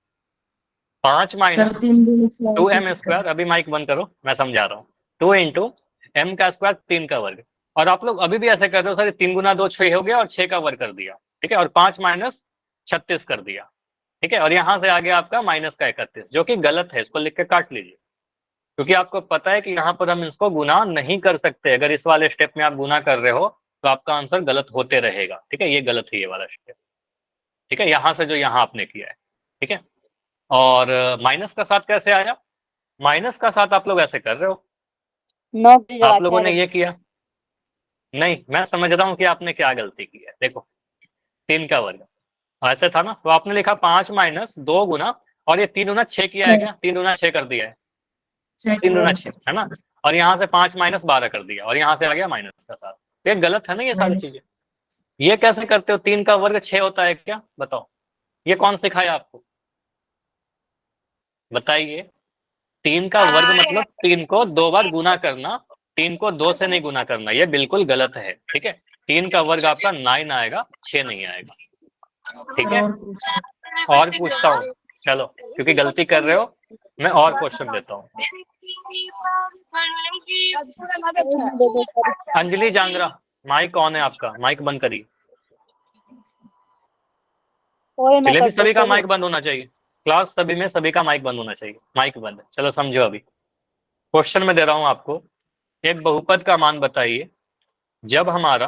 5 सर - 3 दूनी 6 2m², अभी माइक बंद करो मैं समझा रहा हूँ, 2 × m का स्क्वायर 3 का वर्ग। और आप लोग अभी भी ऐसे कर रहे हो, सर 3 × 2 6 हो गया और 6 का वर्ग कर दिया। ठीक है, और 5 - 36 कर दिया। ठीक है, और यहाँ से आ गया आपका -31, जो कि गलत है, इसको लिख के काट लीजिए, क्योंकि आपको पता है कि यहाँ पर हम इसको गुना नहीं कर सकते, अगर इस वाले स्टेप में आप गुना कर रहे हो तो आपका आंसर गलत होते रहेगा। ठीक है, ये गलत है ये वाला स्टेप। ठीक है, यहाँ से जो यहाँ आपने किया है। ठीक है, और -7 कैसे आया, -7 आप लोग ऐसे कर रहे हो, 9 की जगह आप लोगों 6 ने रख। ये किया नहीं, मैं समझ रहा हूँ कि आपने क्या गलती की है। देखो 3 का वर्ग ऐसे था ना, तो आपने लिखा 5 - 2 गुना, और ये 3 गुना 6 किया है क्या, 3 गुना 6 कर दिया है, 3 गुना 6 है ना, और यहाँ से 5 - 12 कर दिया, और यहाँ से आ गया -7। ये गलत है ना ये सारी चीजें। ये कैसे करते हो, 3 का वर्ग 6 होता है क्या, बताओ, ये कौन सिखाया आपको, बताइए। 3 का वर्ग मतलब 3 को 2 बार गुना करना, 3 को 2 से नहीं गुना करना, ये बिल्कुल गलत है। ठीक है, 3 का वर्ग आपका 9 आएगा, 6 नहीं आएगा। ठीक है, और पूछता हूँ, चलो क्योंकि गलती कर रहे हो मैं और क्वेश्चन देता हूँ। अंजलि जांगरा, माइक ऑन है आपका, माइक बंद करिए। और मैं चलिए अभी करता सभी का हूँ, माइक बंद होना चाहिए, क्लास सभी में सभी का माइक बंद होना चाहिए, माइक बंद है। चलो समझो, अभी क्वेश्चन में दे रहा हूं आपको, एक बहुपद का मान बताइए जब हमारा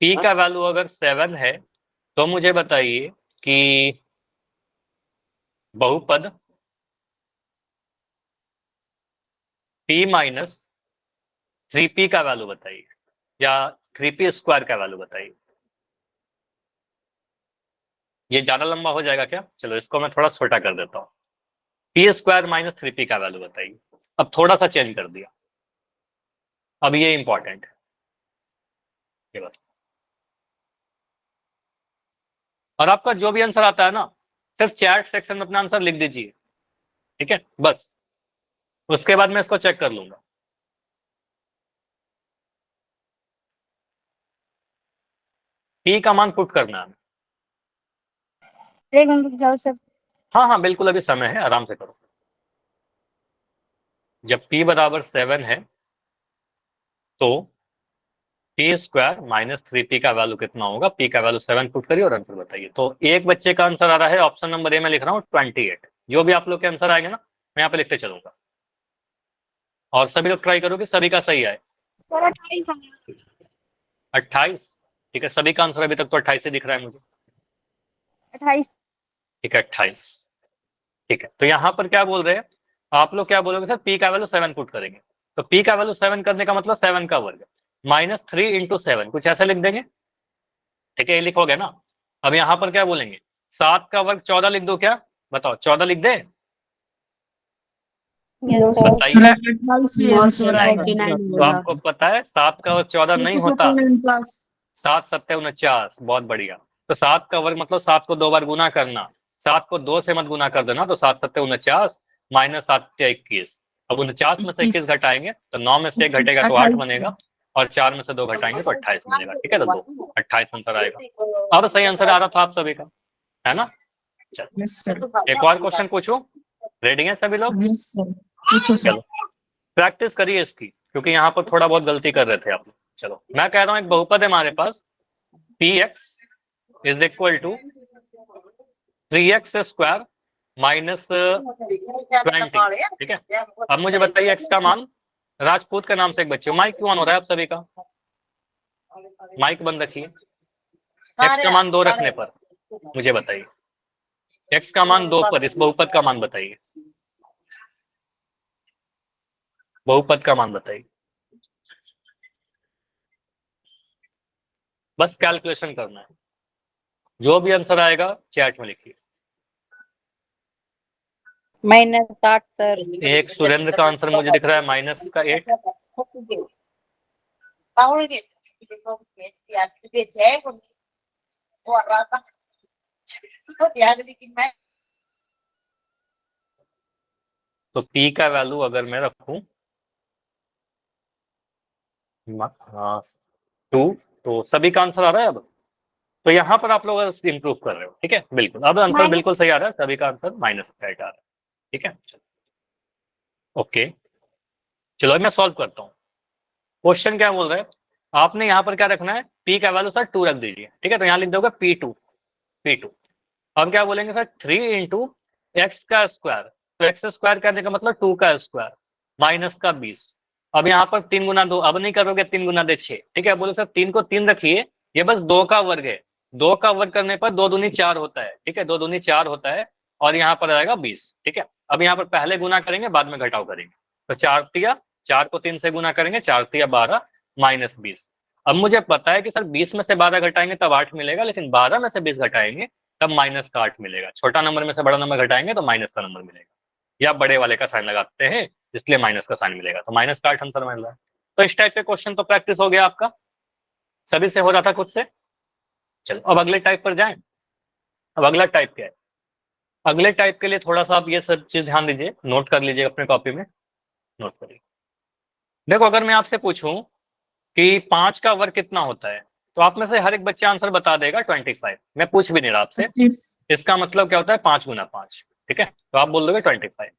पी का वैल्यू अगर 7 है, तो मुझे बताइए कि बहुपद p माइनस 3p का वैल्यू बताइए, या 3p स्क्वायर का वैल्यू बताइए। ये ज्यादा लंबा हो जाएगा क्या? चलो इसको मैं थोड़ा छोटा कर देता हूँ। p स्क्वायर माइनस 3p का वैल्यू बताइए। अब थोड़ा सा चेंज कर दिया, अब ये इंपॉर्टेंट है, ये बात। और आपका जो भी आंसर आता है ना, सिर्फ चैट सेक्शन में अपना आंसर लिख दीजिए, ठीक है बस। उसके बाद मैं इसको चेक कर लूंगा। p का मान पुट करना है। एक मिनट जाओ सर। हाँ हाँ बिल्कुल, अभी समय है, आराम से करो। जब p बराबर 7 है तो p स्क्वायर माइनस 3p का वैल्यू कितना होगा? p का वैल्यू 7 पुट करिए और आंसर बताइए। तो एक बच्चे का आंसर आ रहा है ऑप्शन नंबर ए में लिख रहा हूँ 28। जो भी आप लोग के आंसर आएंगे ना, मैं यहाँ पे लिखते चलूंगा, और सभी लोग ट्राई करो कि सभी का सही आए। सर 28 28, ठीक है, सभी का आंसर अभी तक तो 28 ही दिख रहा है मुझे। 28। ठीक है 28, ठीक है। तो यहाँ पर क्या बोल रहे हैं आप लोग? क्या बोलोगे सर? p का वैल्यू 7 पुट करेंगे, तो p का वैल्यू 7 करने का मतलब 7 का वर्ग माइनस 3 इंटू 7, कुछ ऐसा लिख देंगे, ठीक है, ये लिखोगे ना। अब यहाँ पर क्या बोलेंगे? 7 का वर्ग 14 लिख दो क्या? बताओ, 14 लिख दे? Yes sir. बताइए। 49 तो आपको पता है 7 का वर्ग 14 नहीं होता, 7 7 49, बहुत बढ़िया। तो 7 का वर्ग मतलब 7 को 2 बार गुना करना, 7 को 2 से मत गुना कर देना, तो 7 7 49 माइनस 7 21। अब 49 में से 21 घटाएंगे तो 9 में से 1 घटेगा तो 8 बनेगा, और 4 में से 2 घटाएंगे तो 28 बनेगा, ठीक है। तो 2 28 आंसर आएगा। अब सही आंसर आ रहा था आप सभी का, है ना? चलो एक और क्वेश्चन पूछूं, रेडी हैं सभी लोग? चलो प्रैक्टिस करिए इसकी, क्योंकि यहाँ पर थोड़ा बहुत गलती कर रहे थे आप लोग। चलो मैं कह रहा हूँ एक बहुपद है हमारे पास, px is equal to 3x square minus 20, ठीक है। अब मुझे बताइए x का मान, राजपूत के नाम से एक बच्चे, माइक क्यों ऑन हो रहा है आप सभी का? माइक बंद रखिए। x का मान 2 रखने पर मुझे बताइए, x का मान 2 पर इस बहुपद का मान बताइए, बहुपद का मान बताइए। बस कैलकुलेशन करना है, जो भी आंसर आएगा चैट में लिखिए। -8 सर। एक सुरेंद्र का आंसर मुझे दिख रहा है माइनस का 8। तो p का वैल्यू अगर मैं रखूं 2, तो सभी का आंसर आ रहा है अब। तो यहाँ पर आप लोग इंप्रूव कर रहे हो, ठीक है, बिल्कुल। अब आंसर बिल्कुल सही आ रहा है, सभी का आंसर माइनस का 8 आ रहा है, ठीक है। ओके चलो मैं सॉल्व करता हूँ। क्वेश्चन क्या बोल रहे हैं? आपने यहाँ पर क्या रखना है? p का वैल्यू सर 2 रख दीजिए, ठीक है। तो यहाँ लिख दोगे p2। अब क्या बोलेंगे सर? 3 इंटू एक्स का स्क्वायर, तो एक्स स्क्वायर करने का मतलब 2 का स्क्वायर माइनस का 20। अब यहाँ पर 3 गुना 2, अब नहीं करोगे 3 गुना दे 6, ठीक है। बोले सर 3 को 3 रखिए, ये बस 2 का वर्ग है, 2 का वर्ग करने पर 2 दूनी 4 होता है, ठीक है, 2 दूनी 4 होता है, और यहाँ पर आएगा 20, ठीक है। अब यहाँ पर पहले गुना करेंगे, बाद में घटाव करेंगे, तो 4 तिया 4 को 3 से गुना करेंगे, 4 तिया 12 माइनस 20। अब मुझे पता है कि सर 20 में से 12 घटाएंगे तब 8 मिलेगा, लेकिन 12 में से 20 घटाएंगे तब माइनस का 8 मिलेगा। छोटा नंबर में से बड़ा नंबर घटाएंगे तो माइनस का नंबर मिलेगा, या बड़े वाले का साइन लगाते हैं इसलिए माइनस का साइन मिलेगा, तो माइनस का 8 आंसर मिल रहा है। तो इस टाइप के क्वेश्चन तो प्रैक्टिस हो गया आपका, सभी से हो रहा था खुद से। चलो अब अगले टाइप पर जाएं। अब अगला टाइप क्या है? अगले टाइप के लिए थोड़ा सा आप ये सब चीज ध्यान दीजिए, नोट कर लीजिए अपने कॉपी में, नोट करिए। देखो अगर मैं आपसे पूछूं कि 5 का वर्ग कितना होता है, तो आप में से हर एक बच्चा आंसर बता देगा 25। मैं पूछ भी नहीं रहा आपसे, इसका मतलब क्या होता है? 5 गुना 5, ठीक है, तो आप बोल दोगे 25।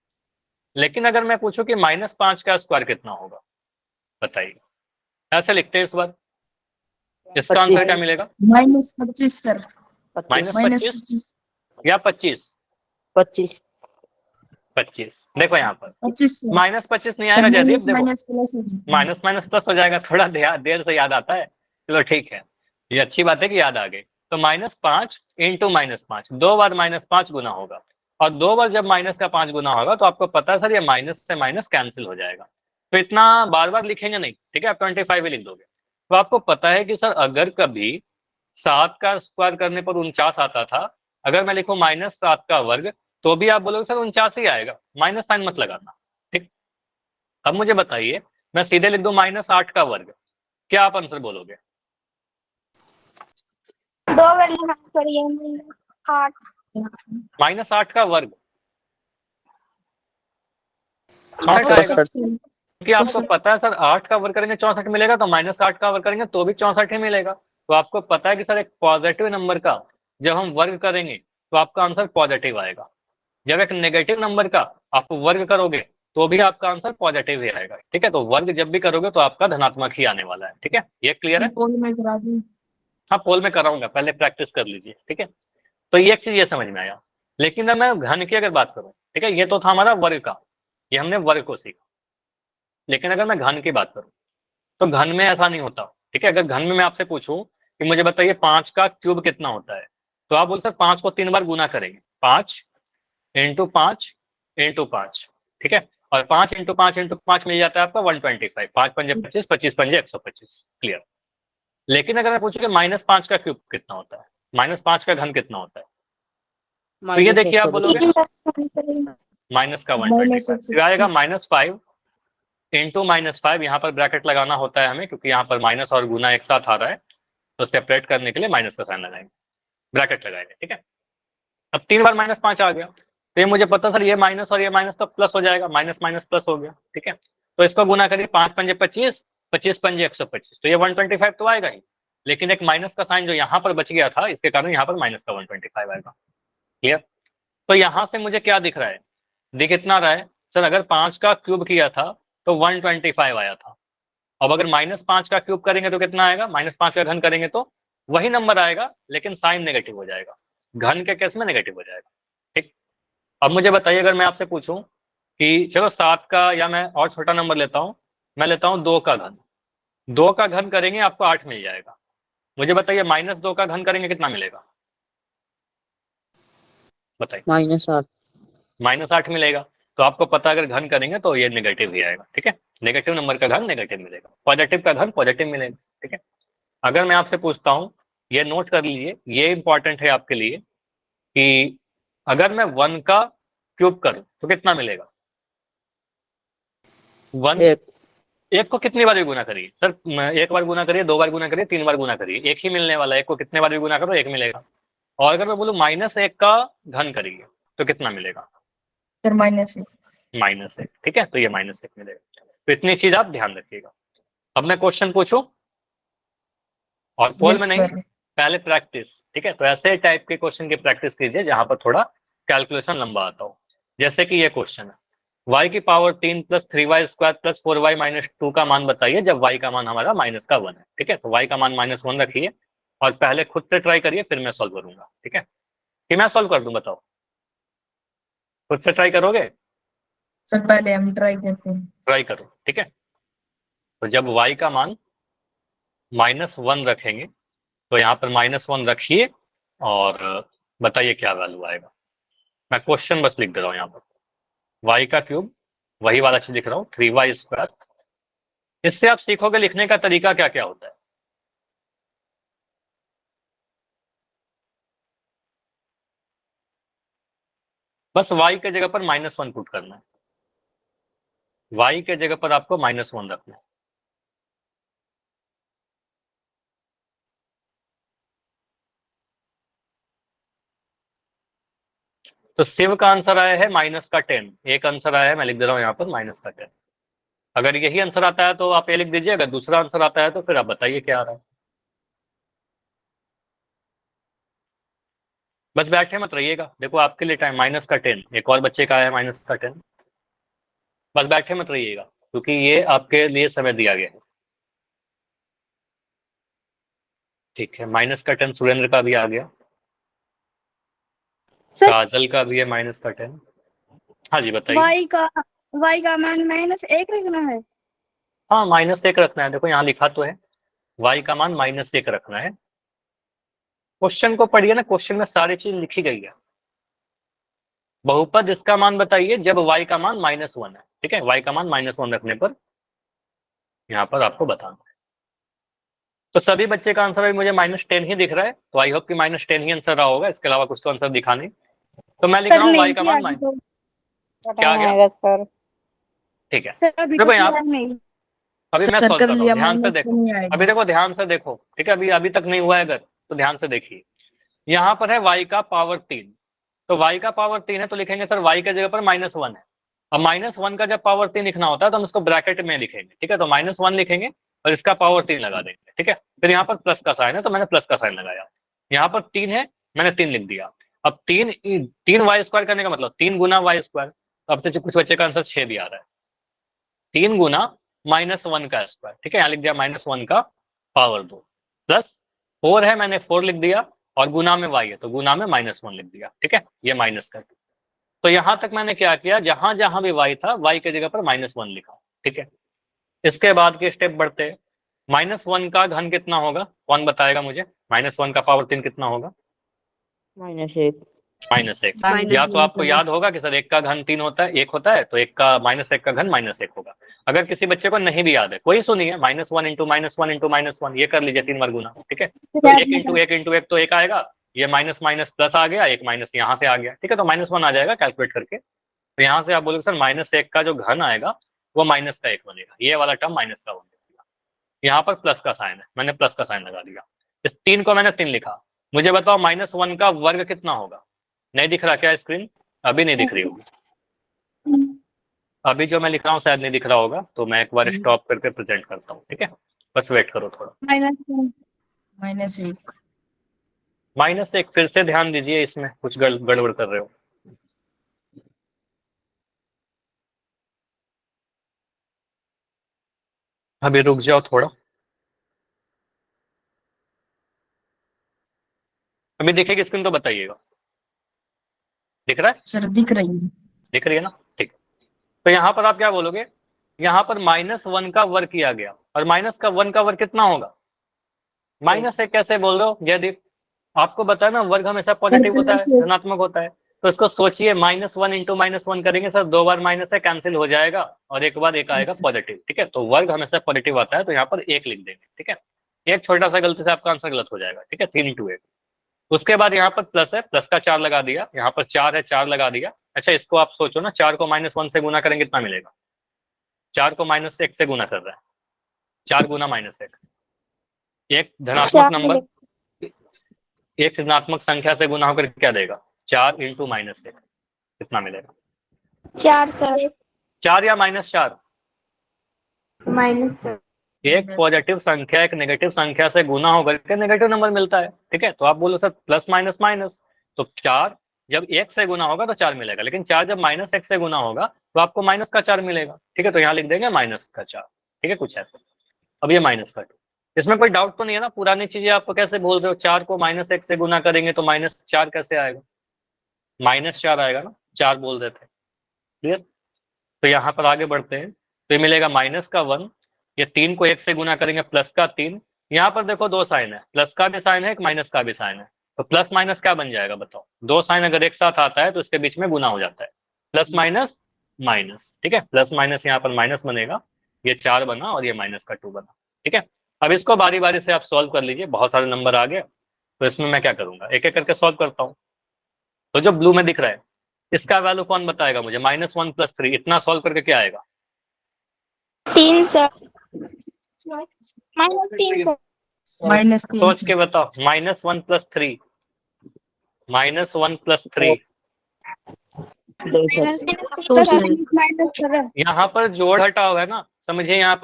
लेकिन अगर मैं पूछूं कि -5 का स्क्वायर कितना होगा, बताइए। ऐसे लिखते हैं इस बार, इसका आंसर क्या मिलेगा? -25 सर। -25 -25। या 25? 25। 25। देखो यहाँ पर 25 -25 नहीं सर। आएगा जयदीप, माइनस देखो माइनस प्लस हो जाता है। माइनस माइनस प्लस हो जाएगा, थोड़ा देर से याद आता है। चलो ठीक है, ये अच्छी बात है कि याद आ गई। तो -5 इंटू -5, 2 बार -5 गुना होगा, और 2 बार जब माइनस का 5 गुना होगा तो आपको पता है सर ये माइनस से माइनस कैंसिल हो जाएगा, तो इतना बार बार लिखेंगे नहीं, ठीक है, आप 25 ही लिख दोगे। तो आपको पता है कि सर अगर कभी 7 का स्क्वायर करने पर 49 आता था, अगर मैं लिखूं -7 का वर्ग, तो भी आप बोलोगे सर 49 ही आएगा, माइनस साइन मत लगाना। ठीक, अब मुझे बताइए, मैं सीधे लिख दूं -8 का वर्ग, क्या आप आंसर बोलोगे? 2 वैल्यू हाँ करिए 8। -8 का वर्ग 64 आएगा, 64। क्योंकि आपको पता है सर 8 का वर्ग करेंगे 64 मिलेगा, तो -8 का वर्ग करेंगे तो भी 64 ही मिलेगा। तो आपको पता है कि सर एक पॉजिटिव नंबर का जब हम वर्ग करेंगे तो आपका आंसर पॉजिटिव आएगा, जब एक नेगेटिव नंबर का आप वर्ग करोगे तो भी आपका आंसर पॉजिटिव ही आएगा। ठीक है, तो वर्ग जब भी करोगे तो आपका धनात्मक ही आने वाला है। ठीक है, ये क्लियर है? पोल में करा दूं। हाँ, पोल में कराऊंगा, पहले प्रैक्टिस कर लीजिए। ठीक है, तो ये एक चीज ये समझ में आया। लेकिन अब मैं घन की अगर बात करूं, ठीक है, ये तो था हमारा वर्ग का, ये हमने वर्ग को सीखा। लेकिन अगर मैं घन की बात करूं तो घन में ऐसा नहीं होता। ठीक है, अगर घन में मैं आपसे पूछूं कि मुझे बताइए 5 का क्यूब कितना होता है, तो आप बोल सर 5 को 3 बार गुना करेंगे, 5 इंटू 5 इंटू 5। ठीक है, और 5 इंटू 5 इंटू 5 मिल जाता है आपका 125, 5 पंजे 25, 25 पंजे 125। क्लियर। लेकिन अगर मैं पूछूं कि -5 का क्यूब कितना होता है, -5 का घन कितना होता है, तो ये देखिए आप बोलोगे माइनस का 125, तो आएगा -5 इंटू -5, यहाँ पर ब्रैकेट लगाना होता है हमें, क्योंकि यहाँ पर माइनस और गुना एक साथ आ रहा है, तो सेपरेट करने के लिए माइनस का साइन लगाएंगे, ब्रैकेट लगाएंगे। ठीक है, अब 3 बार -5 आ गया, तो ये मुझे पता सर ये माइनस और ये माइनस तो प्लस हो जाएगा, माइनस माइनस प्लस हो गया। ठीक है, तो इसको गुना करिए, 5 पंजे 25, 25 पंजे 125, तो ये 125 तो आएगा ही। लेकिन एक माइनस का साइन जो यहाँ पर बच गया था, इसके कारण यहाँ पर माइनस का 125 आएगा। क्लियर। तो यहाँ से मुझे क्या दिख रहा है, दिख इतना रहा है सर, अगर 5 का क्यूब किया था तो 125 आया था। अब अगर -5 का क्यूब करेंगे तो कितना आएगा, -5 का घन करेंगे तो वही नंबर आएगा, लेकिन साइन नेगेटिव हो जाएगा, घन के केस में नेगेटिव हो जाएगा। ठीक, अब मुझे बताइए, अगर मैं आपसे पूछूं कि चलो 7 का, या मैं और छोटा नंबर लेता हूं, मैं लेता हूं 2 का घन, 2 का घन करेंगे आपको 8 मिल जाएगा। मुझे बताइए -2 का घन करेंगे कितना मिलेगा, बताइए। -8। -8 मिलेगा, तो आपको पता है अगर घन करेंगे तो ये नेगेटिव ही आएगा। ठीक है, नेगेटिव नंबर का घन नेगेटिव मिलेगा, पॉजिटिव का घन पॉजिटिव मिलेगा। ठीक है, अगर मैं आपसे पूछता हूं, ये नोट कर लीजिए, ये इंपॉर्टेंट है आपके लिए, कि अगर मैं 1 का क्यूब करूं तो कितना मिलेगा, 1, 1। 1 को कितनी बार भी गुना करिए सर, 1 बार गुना करिए, 2 बार गुना करिए, 3 बार गुना करिए, एक ही मिलने वाला है, 1 को कितने बार भी गुना करो 1 मिलेगा। और अगर मैं बोलूं -1 का घन करिए तो कितना मिलेगा, सर -1। -1। ठीक है, तो ये -1 मिलेगा। तो इतनी चीज आप ध्यान रखिएगा। अब मैं क्वेश्चन पूछूं, और पोल में यस नहीं, सर। पहले प्रैक्टिस। ठीक है, तो ऐसे टाइप के क्वेश्चन की प्रैक्टिस कीजिए जहां पर थोड़ा कैलकुलेशन लंबा आता हो। जैसे कि ये क्वेश्चन है, y की पावर 3 + 3y² + 4y - 2 का मान बताइए जब y का मान हमारा -1 है। ठीक है, तो y का मान -1 रखिए, और पहले खुद से ट्राई करिए, फिर मैं सॉल्व करूंगा। ठीक है, कि मैं सॉल्व कर दूं, बताओ, खुद से ट्राई करोगे? सर पहले हम ट्राई करते हैं। ट्राई करो। ठीक है, तो जब y का मान -1 रखेंगे, तो यहाँ पर -1 रखिए, और बताइए क्या वैल्यू आएगा। मैं क्वेश्चन बस लिख दे रहा हूँ यहाँ पर, y का क्यूब, वही वाला चीज लिख रहा हूँ, 3y²। इससे आप सीखोगे लिखने का तरीका क्या क्या होता है। बस y के जगह पर -1 पुट करना है, y के जगह पर आपको -1 रखना है। तो शिव का आंसर आया है -10, एक आंसर आया है, मैं लिख दे रहा हूँ यहाँ पर -10। अगर यही आंसर आता है तो आप ये लिख दीजिए, अगर दूसरा आंसर आता है तो फिर आप बताइए क्या आ रहा है। बस बैठे मत रहिएगा, देखो आपके लिए टाइम -10, एक और बच्चे का है -10, बस बैठे मत रहिएगा क्योंकि ये आपके लिए समय दिया गया है। ठीक है, -10 सुरेंद्र का भी आ गया, सर काजल का भी है -10। हाँ जी बताइए। y का मान -1 रखना है। हाँ -1 रखना है, देखो यहाँ लिखा तो है y का मान -1 रखना है। क्वेश्चन को पढ़िए ना, क्वेश्चन में सारी चीज लिखी गई है। बहुपद इसका मान बताइए जब y का मान -1 है। ठीक है, y का मान -1 रखने पर यहाँ पर आपको बताना है। तो सभी बच्चे का आंसर अभी मुझे -10 ही दिख रहा है, तो आई होप कि -10 ही आंसर रहा होगा, इसके अलावा कुछ तो आंसर दिखा नहीं। तो मैं लिख सर रहा हूँ नहीं y का किया मान अभी तो। क्या आ गया? आएगा सर। ठीक है, सर अभी तो देखो यहाँ किया नहीं। अभी मैं सर सॉल्व कर कर रहा हूँ, लिया, ध्यान से माइनस देखो। तो नहीं अभी आएगा। देखो ध्यान से देखो, ठीक है, अभी तक नहीं हुआ है अगर, तो ध्यान से देखिए। यहाँ पर है y का पावर 3, तो y का पावर 3 है तो लिखेंगे सर y की जगह पर -1 है। अब -1 का जब पावर 3 लिखना होता है तो हम इसको ब्रैकेट में लिखेंगे। ठीक है, तो -1 लिखेंगे और इसका पावर 3 लगा देंगे। ठीक है, फिर यहाँ पर प्लस का साइन है तो मैंने प्लस का साइन लगाया। यहाँ पर 3 है, मैंने 3 लिख दिया। अब 3 वाई स्क्वायर करने का मतलब 3 गुना वाई स्क्वायर। अब से कुछ बच्चे का आंसर 6 भी आ रहा है। 3 गुना -1 का स्क्वायर। ठीक है, यहाँ लिख दिया -1 का पावर 2 प्लस 4 है, मैंने 4 लिख दिया, और गुना में y है तो गुना में -1 लिख दिया। ठीक है, ये माइनस कर। तो यहां तक मैंने क्या किया, जहां जहां भी y था y की जगह पर -1 लिखा। ठीक है, इसके बाद के स्टेप बढ़ते हैं। -1 का घन कितना होगा, कौन बताएगा मुझे? -1 का पावर 3 कितना होगा? -1। -1। या तो आपको याद होगा कि सर 1 का घन 3 होता है, 1 होता है, तो 1 का -1 का घन -1 होगा। अगर किसी बच्चे को नहीं भी याद है, कोई सुनिए, -1 इंटू -1 इंटू -1, ये कर लीजिए 3 बार गुना। ठीक है, तो 1 इंटू 1 इंटू 1 तो 1 आएगा, ये माइनस माइनस प्लस आ गया, एक माइनस यहाँ से आ गया। ठीक है, तो -1 आ जाएगा कैलकुलेट करके। तो यहाँ से आप बोलोगे सर -1 का जो घन आएगा वो -1 बनेगा, ये वाला टर्म माइनस का बनेगा। यहाँ पर प्लस का साइन है, मैंने प्लस का साइन लगा दिया। इस 3 को मैंने 3 लिखा। मुझे बताओ -1 का वर्ग कितना होगा? नहीं दिख रहा क्या स्क्रीन? अभी नहीं दिख रही होगी, अभी जो मैं लिख रहा हूँ शायद नहीं दिख रहा होगा, तो मैं एक बार स्टॉप करके प्रेजेंट करता हूँ। ठीक है, बस वेट करो थोड़ा। -1 -1 फिर से ध्यान दीजिए, इसमें कुछ गड़बड़ कर रहे हो। अभी रुक जाओ थोड़ा, अभी दिखेगी स्क्रीन तो बताइएगा। दिख रहा है? सर दिख रही है। दिख रही है ना? ठीक। तो यहाँ पर आप क्या बोलोगे, यहाँ पर -1 का वर्ग किया गया, और -1 का वर्ग कितना होगा? -1 कैसे बोल रहे हो जयदीप? आपको बताया ना, वर्ग हमेशा पॉजिटिव होता है, धनात्मक होता है। तो इसको सोचिए, -1 इंटू -1 करेंगे सर, 2 बार माइनस है कैंसिल हो जाएगा, और एक बार एक आएगा पॉजिटिव। ठीक है, तो वर्ग हमेशा पॉजिटिव आता है, तो यहाँ पर 1 लिख देंगे। ठीक है, एक छोटा सा गलती से आपका आंसर गलत हो जाएगा। ठीक है, 3 इंटू 1। उसके बाद यहाँ पर प्लस है, प्लस का 4 लगा दिया, यहाँ पर 4 है, 4 लगा दिया। अच्छा, इसको आप सोचो ना, 4 को -1 से गुना करेंगे कितना मिलेगा? 4 को -1 से गुना कर रहा है, 4 गुना -1, एक धनात्मक नंबर एक ऋणात्मक संख्या से गुना होकर क्या देगा? 4 इंटू -1 कितना मिलेगा? 4 सर। 4 या -4? -4। एक पॉजिटिव संख्या एक नेगेटिव संख्या से गुना होकर के नेगेटिव नंबर मिलता है। ठीक है, तो आप बोलो सर प्लस माइनस माइनस, तो 4 जब 1 से गुना होगा तो 4 मिलेगा, लेकिन 4 जब -1 से गुना होगा तो आपको -4 मिलेगा। ठीक है, तो यहाँ लिख देंगे -4। ठीक है, कुछ ऐसा। अब ये -2, इसमें कोई डाउट तो नहीं है ना? पुरानी चीजें आप कैसे बोल रहे हो, 4 को -1 से गुना करेंगे तो -4 कैसे आएगा? -4 आएगा ना, 4 बोल रहे थे। क्लियर? तो यहाँ पर आगे बढ़ते हैं, तो ये मिलेगा -1, ये 3 को 1 से गुना करेंगे प्लस का 3। यहाँ पर देखो 2 साइन है, प्लस का भी साइन है, एक माइनस का भी साइन है, तो प्लस माइनस क्या बन जाएगा बताओ? 2 साइन अगर एक साथ आता है तो इसके बीच में गुना हो जाता है, प्लस माइनस माइनस। ठीक है, प्लस माइनस यहाँ पर माइनस बनेगा, ये 4 बना और ये -2 बना। ठीक है, अब इसको बारी बारी से आप सॉल्व कर लीजिए, बहुत सारे नंबर आ गए। तो इसमें मैं क्या करूंगा, एक एक करके सॉल्व करता हूँ। तो जो ब्लू में दिख रहा है इसका वैल्यू कौन बताएगा मुझे? -1 + 3, इतना सॉल्व करके क्या आएगा? 3 सर। -3 सर। -3 सोच के बताओ, -1 + 3, -1 + 3। यहाँ पर जोड़ हटा हुआ है ना, समझिए। यहाँ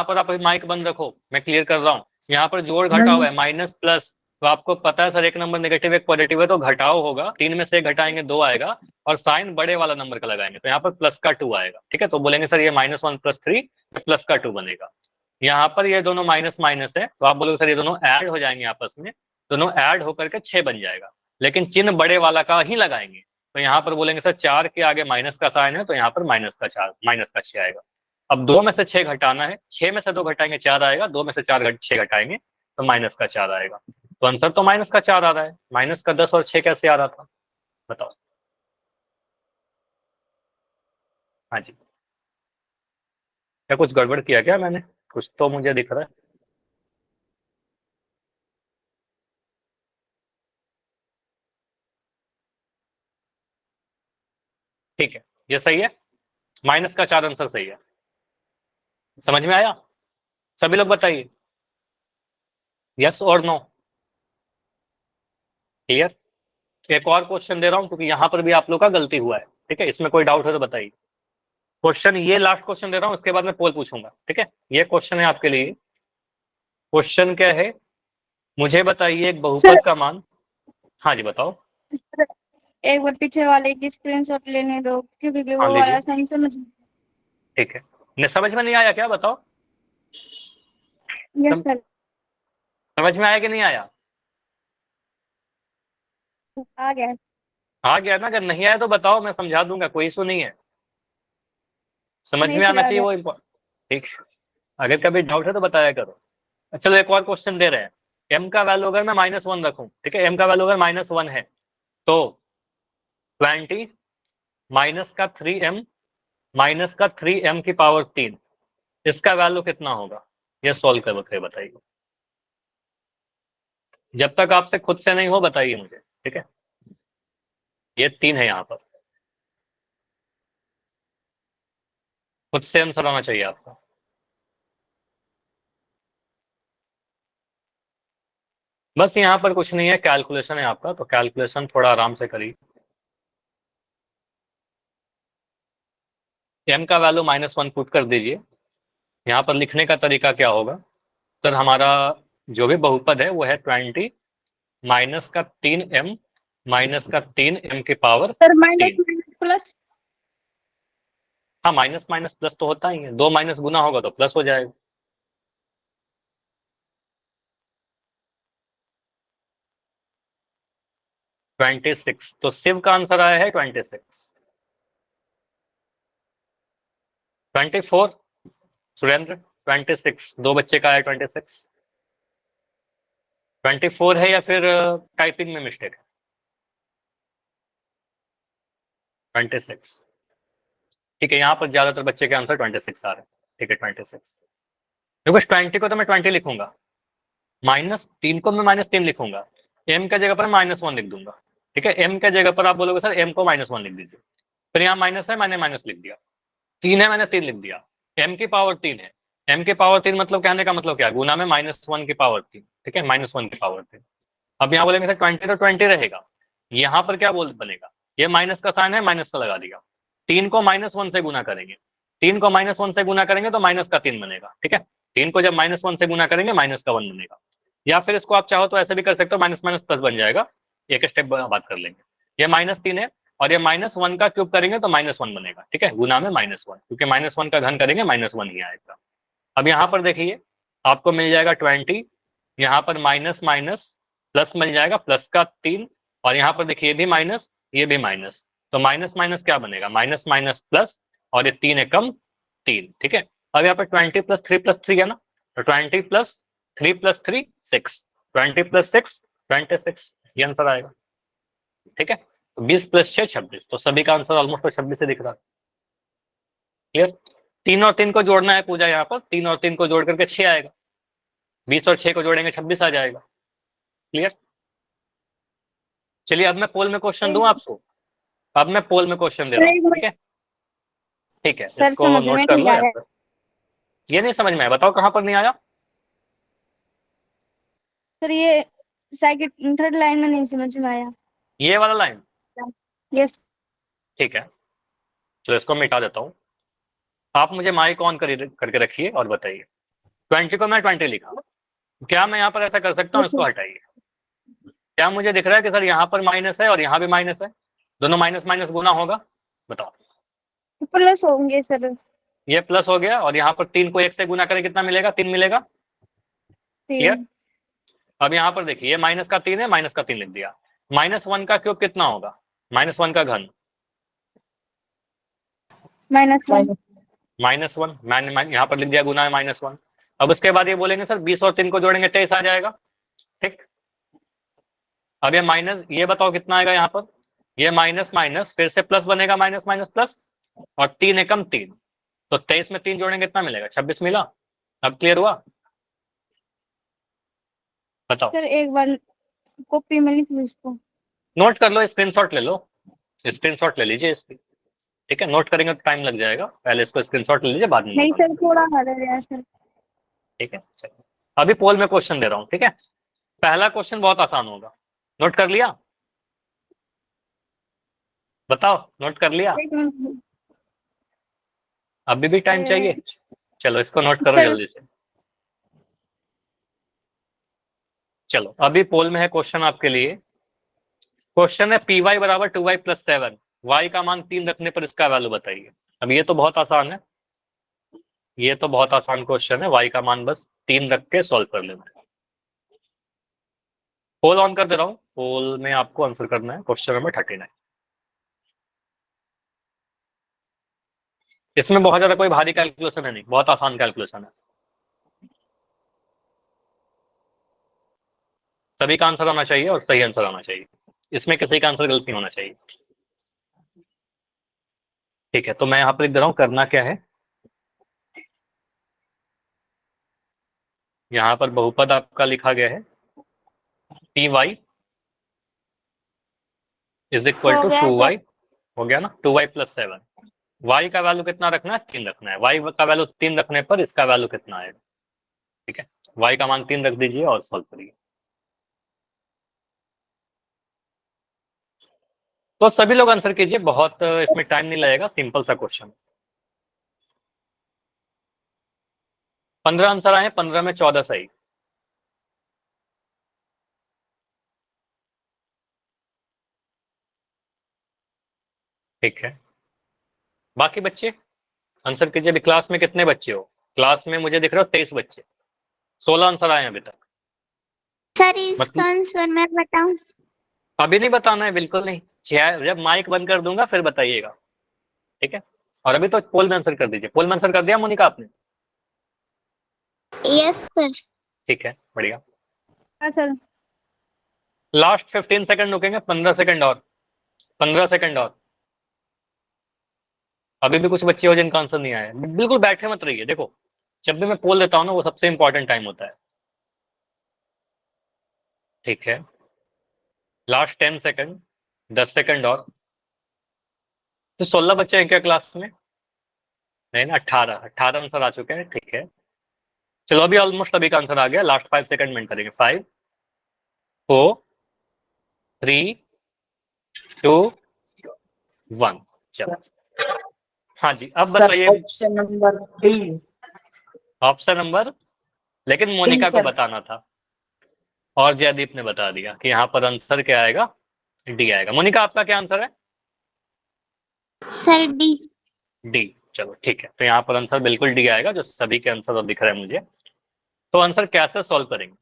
पर आप माइक बंद रखो, मैं क्लियर कर रहा हूँ। यहाँ पर जोड़ घटा हुआ है, माइनस प्लस, तो आपको पता है सर एक नंबर नेगेटिव एक पॉजिटिव है तो घटाओ होगा, 3 में से 1 घटाएंगे 2 आएगा, और साइन बड़े वाला नंबर का लगाएंगे तो यहाँ पर प्लस का 2 आएगा। ठीक है, तो बोलेंगे सर ये -1 + 3 प्लस का 2 बनेगा। यहाँ पर ये दोनों माइनस माइनस है तो आप बोलोगे सर ये दोनों ऐड हो जाएंगे आपस में, दोनों ऐड होकर के 6 बन जाएगा, लेकिन चिन्ह बड़े वाला का ही लगाएंगे। तो यहाँ पर बोलेंगे सर 4 के आगे माइनस का साइन है तो यहाँ पर माइनस का 6 आएगा। अब 2 में से 6 घटाना है, 6 में से 2 घटाएंगे 4 आएगा, 2 में से 6 घटाएंगे तो माइनस का 4 आएगा। तो आंसर तो माइनस का 4 आ रहा है, माइनस का 10 और 6 कैसे आ रहा था बताओ। हाँ जी, क्या कुछ गड़बड़ किया क्या मैंने? कुछ तो मुझे दिख रहा है। ठीक है, ये सही है, माइनस का 4 आंसर सही है। समझ में आया? सभी लोग बताइए यस और नो। क्लियर? एक और क्वेश्चन दे रहा हूं क्योंकि यहां पर भी आप लोग का गलती हुआ है। ठीक है, इसमें कोई डाउट है तो बताइए। क्वेश्चन ये लास्ट क्वेश्चन दे रहा हूं, इसके बाद मैं पोल पूछूंगा। ठीक है, ये क्वेश्चन है आपके लिए। क्वेश्चन क्या है, मुझे बताइए एक बहुपद का मान। हाँ जी बताओ। एक बार पीछे वाले की स्क्रीनशॉट लेने दो क्योंकि हाँ वो लीजिए। वाला सही समझ। ठीक है, ने समझ में नहीं आया क्या बताओ? यस सर, समझ में आया कि नहीं आया? आ गया। आ गया ना? अगर नहीं आया तो बताओ, मैं समझा दूंगा, कोई इशू नहीं है। समझ नहीं में सर, आना आ चाहिए गया। वो इम्पोर्टेंट। ठीक है, अगर कभी डाउट है तो बताया करो। चलो एक और क्वेश्चन दे रहे हैं, m का वैल्यू अगर मैं -1 रखूं, ठीक है, m का वैल्यू अगर -1 है तो 20 माइनस का 3m माइनस का 3m की पावर 3, इसका वैल्यू कितना होगा? ये सॉल्व करके बताइए। जब तक आपसे खुद से नहीं हो बताइए मुझे। ठीक है, ये 3 है यहाँ पर, खुद से आंसर आना चाहिए आपका। बस यहाँ पर कुछ नहीं है, कैलकुलेशन है आपका, तो कैलकुलेशन थोड़ा आराम से करिए। m का वैल्यू -1 पुट कर दीजिए। यहाँ पर लिखने का तरीका क्या होगा सर, हमारा जो भी बहुपद है वो है 20 माइनस का 3m माइनस का 3m की पावर सर माइनस 3। प्लस। हाँ, माइनस माइनस प्लस तो होता ही है, 2 माइनस गुना होगा तो प्लस हो जाएगा। ट्वेंटी सिक्स, तो शिव का आंसर आया है 26। 24 सुरेंद्र, 26 दो बच्चे का आया 26। 24 है या फिर टाइपिंग में मिस्टेक है? 26। ठीक है, यहाँ पर ज्यादातर बच्चे के आंसर 26 आ रहे हैं। ठीक है 26, देखो बस 20 को तो मैं 20 लिखूंगा, -3 को मैं -3 लिखूंगा, m का जगह पर -1 लिख दूंगा। ठीक है, m का जगह पर आप बोलोगे सर m को -1 लिख दीजिए, फिर यहाँ माइनस है मैंने माइनस लिख दिया, 3 है मैंने 3 लिख दिया, m की पावर 3 है, m की पावर 3 मतलब कहने का मतलब क्या, गुना में -1 की पावर 3। ठीक है, -1 की पावर 3। अब यहाँ बोलेंगे सर 20 तो 20 रहेगा, यहाँ पर क्या बोल बनेगा, ये माइनस का साइन है माइनस का लगा दिया, 3 को -1 से गुना करेंगे, 3 को -1 से गुना करेंगे तो माइनस का 3 बनेगा। ठीक है, 3 को जब -1 से गुना करेंगे माइनस का 1 बनेगा, या फिर इसको आप चाहो तो ऐसे भी कर सकते हो, माइनस माइनस प्लस बन जाएगा। एक स्टेप बात कर लेंगे, ये -3 है और ये -1 का क्यूब करेंगे तो -1 बनेगा। ठीक है, गुना में -1, क्योंकि -1 का घन करेंगे -1 ही आएगा। अब यहाँ पर देखिए आपको मिल जाएगा 20, यहाँ पर माइनस माइनस प्लस मिल जाएगा, प्लस का 3, और यहाँ पर देखिए ये भी माइनस ये भी माइनस, तो माइनस माइनस क्या बनेगा, माइनस माइनस प्लस, और ये 3 एकम 3। ठीक है, अब यहाँ पर 20 + 3 है ना, तो 20 + 3 + 3 6, 20 + 6 26, ये आंसर आएगा। ठीक है, तो 20 + 6 26, तो सभी का आंसर ऑलमोस्ट 26 से दिख रहा है। क्लियर? 3 और 3 को जोड़ना है पूजा, यहाँ पर 3 और 3 को जोड़ करके 6 आएगा, 20 और 6 को जोड़ेंगे 26 आ जाएगा। क्लियर? चलिए अब मैं पोल में क्वेश्चन दूं आपको, अब मैं पोल में क्वेश्चन दे रहा हूँ। ठीक है, ठीक है, सर इसको समझ में नोट कर नहीं लो आया। यहाँ पर। ये नहीं समझ में आया, बताओ कहाँ पर नहीं आया? सर ये सेकंड थर्ड लाइन में नहीं समझ में आया। ये वाला लाइन? यस। ठीक है, तो इसको मिटा देता हूँ। आप मुझे माइक ऑन करके रखिए और बताइए। 20 को मैं 20 लिखा, क्या मैं यहाँ पर ऐसा कर सकता हूँ, इसको हटाइए, क्या मुझे दिख रहा है कि सर यहाँ पर माइनस है और यहाँ भी माइनस है, दोनों माइनस माइनस गुना होगा? बताओ। प्लस होंगे सर। ये प्लस हो गया और यहाँ पर 3 को 1 से गुना करें कितना मिलेगा? 3 मिलेगा। क्लियर? 3 अब यहाँ पर देखिए, ये माइनस का 3 है, माइनस का 3 लिख दिया। -1 का क्यूब कितना होगा? -1 का घन -1 -1, मैंने यहाँ पर लिख दिया गुना है -1। अब उसके बाद ये बोलेंगे सर 20 और 3 को जोड़ेंगे 23 आ जाएगा। ठीक, अब ये माइनस, ये बताओ कितना आएगा यहाँ पर? ये माइनस माइनस फिर से प्लस बनेगा, माइनस माइनस प्लस, और 3 एकम 3, तो 23 में 3 जोड़ेंगे कितना मिलेगा? 26 मिला। अब क्लियर हुआ? बताओ। सर एक बार कॉपी में लिख लो इसको। नोट कर लो, स्क्रीनशॉट ले लो, स्क्रीनशॉट ले लीजिए इसकी। ठीक है, नोट करेंगे तो टाइम लग जाएगा, पहले इसको स्क्रीनशॉट ले लीजिए, बाद में नहीं नोट सर थोड़ा हट गया सर। ठीक है, चलिए अभी पोल में क्वेश्चन दे रहा हूँ। ठीक है, पहला क्वेश्चन बहुत आसान होगा, नोट कर लिया? बताओ, नोट कर लिया? एक मिनट अभी भी टाइम चाहिए? चलो इसको नोट करो सर। जल्दी से। चलो अभी पोल में है क्वेश्चन आपके लिए। क्वेश्चन है पी वाई बराबर 2y + 7, y का मान 3 रखने पर इसका वैल्यू बताइए। अब ये तो बहुत आसान है, ये तो बहुत आसान क्वेश्चन है, y का मान बस 3 रख के सॉल्व कर लेना है। पोल ऑन कर दे रहा हूँ, पोल में आपको आंसर करना है क्वेश्चन नंबर 39। इसमें बहुत ज्यादा कोई भारी कैलकुलेशन है नहीं, बहुत आसान कैलकुलेशन है, सभी का आंसर आना चाहिए और सही आंसर आना चाहिए, इसमें किसी का आंसर गलत नहीं होना चाहिए। ठीक है, तो मैं यहाँ पर लिख दे रहा हूँ करना क्या है। यहाँ पर बहुपद आपका लिखा गया है पी वाई इज इक्वल हो टू गया 2y, सर। हो गया ना, 2y + 7। y का वैल्यू कितना रखना है? 3 रखना है। y का वैल्यू 3 रखने पर इसका वैल्यू कितना आएगा? ठीक है, y का मान 3 रख दीजिए और सॉल्व करिए। तो सभी लोग आंसर कीजिए, बहुत इसमें टाइम नहीं लगेगा, सिंपल सा क्वेश्चन। 15 आंसर आए, 15 में 14 सही। ठीक है, बाकी बच्चे आंसर कीजिए। अभी क्लास में कितने बच्चे हो? क्लास में मुझे दिख रहे हो 23 बच्चे, 16 आंसर आए अभी तक। सर इसका मतलब आंसर मैं बताऊं? अभी नहीं बताना है, बिल्कुल नहीं, जब माइक बंद कर दूंगा फिर बताइएगा। ठीक है, और अभी तो पोल में आंसर कर दीजिए। पोल में आंसर कर दिया मोनिका आपने? Yes sir. ठीक है, बढ़िया। हाँ सर। लास्ट 15 सेकंड रुकेंगे, 15 सेकंड और, 15 सेकंड और। अभी भी कुछ बच्चे हो जिनका आंसर नहीं आया, बिल्कुल बैठे मत रहिए। देखो जब भी मैं पोल देता हूँ ना, वो सबसे इंपॉर्टेंट टाइम होता है। ठीक है, लास्ट 10 सेकंड, 10 सेकंड और। तो 16 बच्चे हैं क्या क्लास में? नहीं ना, 18 आंसर आ चुके हैं। ठीक है, चलो अभी ऑलमोस्ट सभी का आंसर आ गया। लास्ट 5 सेकंड में करेंगे। 5 4 3 2 1। चलो हाँ जी, अब सर बताइए ऑप्शन नंबर 3। ऑप्शन नंबर, लेकिन मोनिका को सर। बताना था और जयदीप ने बता दिया कि यहाँ पर आंसर क्या आएगा? डी आएगा। मोनिका आपका क्या आंसर है? Sir D. डी। चलो ठीक है, तो यहाँ पर आंसर बिल्कुल डी आएगा, जो सभी के आंसर दिख रहे हैं मुझे। तो आंसर कैसे सॉल्व करेंगे?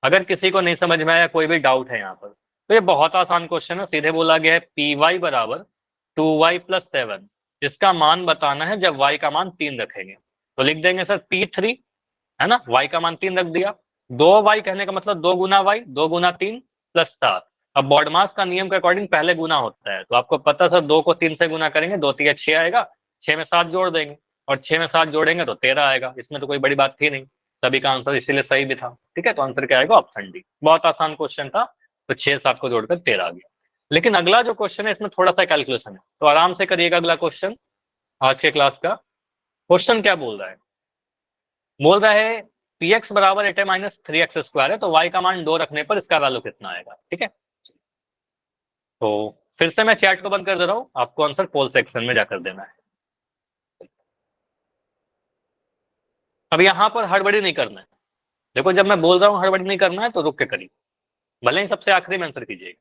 अगर किसी को नहीं समझ में आया, कोई भी डाउट है यहाँ पर, तो ये बहुत आसान क्वेश्चन है। सीधे बोला गया है पी वाई बराबर 2y + 7, इसका मान बताना है जब y का मान 3 रखेंगे। तो लिख देंगे सर P3, है ना, y का मान 3 रख दिया। 2y कहने का मतलब 2 गुना y, 2 गुना 3 + 7। अब बॉडमास का नियम के अकॉर्डिंग पहले गुना होता है, तो आपको पता सर 2 को 3 से गुना करेंगे, 2 3 6 आएगा, 6 में 7 जोड़ देंगे, और 6 में 7 जोड़ेंगे तो 13 आएगा। इसमें तो कोई बड़ी बात थी नहीं, सभी का आंसर इसीलिए सही भी था। ठीक है, तो आंसर क्या आएगा? Option D. बहुत आसान क्वेश्चन था, तो 6 7 को जोड़कर 13 आ गया। लेकिन अगला जो क्वेश्चन है इसमें थोड़ा सा कैलकुलेशन है, तो आराम से करिएगा। अगला क्वेश्चन आज के क्लास का क्वेश्चन क्या बोल रहा है? बोल रहा है px बराबर 8a - 3x² है, तो y का मान 2 रखने पर इसका वैल्यू कितना आएगा? ठीक है, तो फिर से मैं चैट को बंद कर दे रहा हूँ, आपको आंसर पोल सेक्शन में जाकर देना है। अब यहाँ पर हड़बड़ी नहीं करना है। देखो जब मैं बोल रहा हूँ हड़बड़ी नहीं करना है, तो रुक के करिए। भले ही सबसे आखिरी में आंसर कीजिएगा,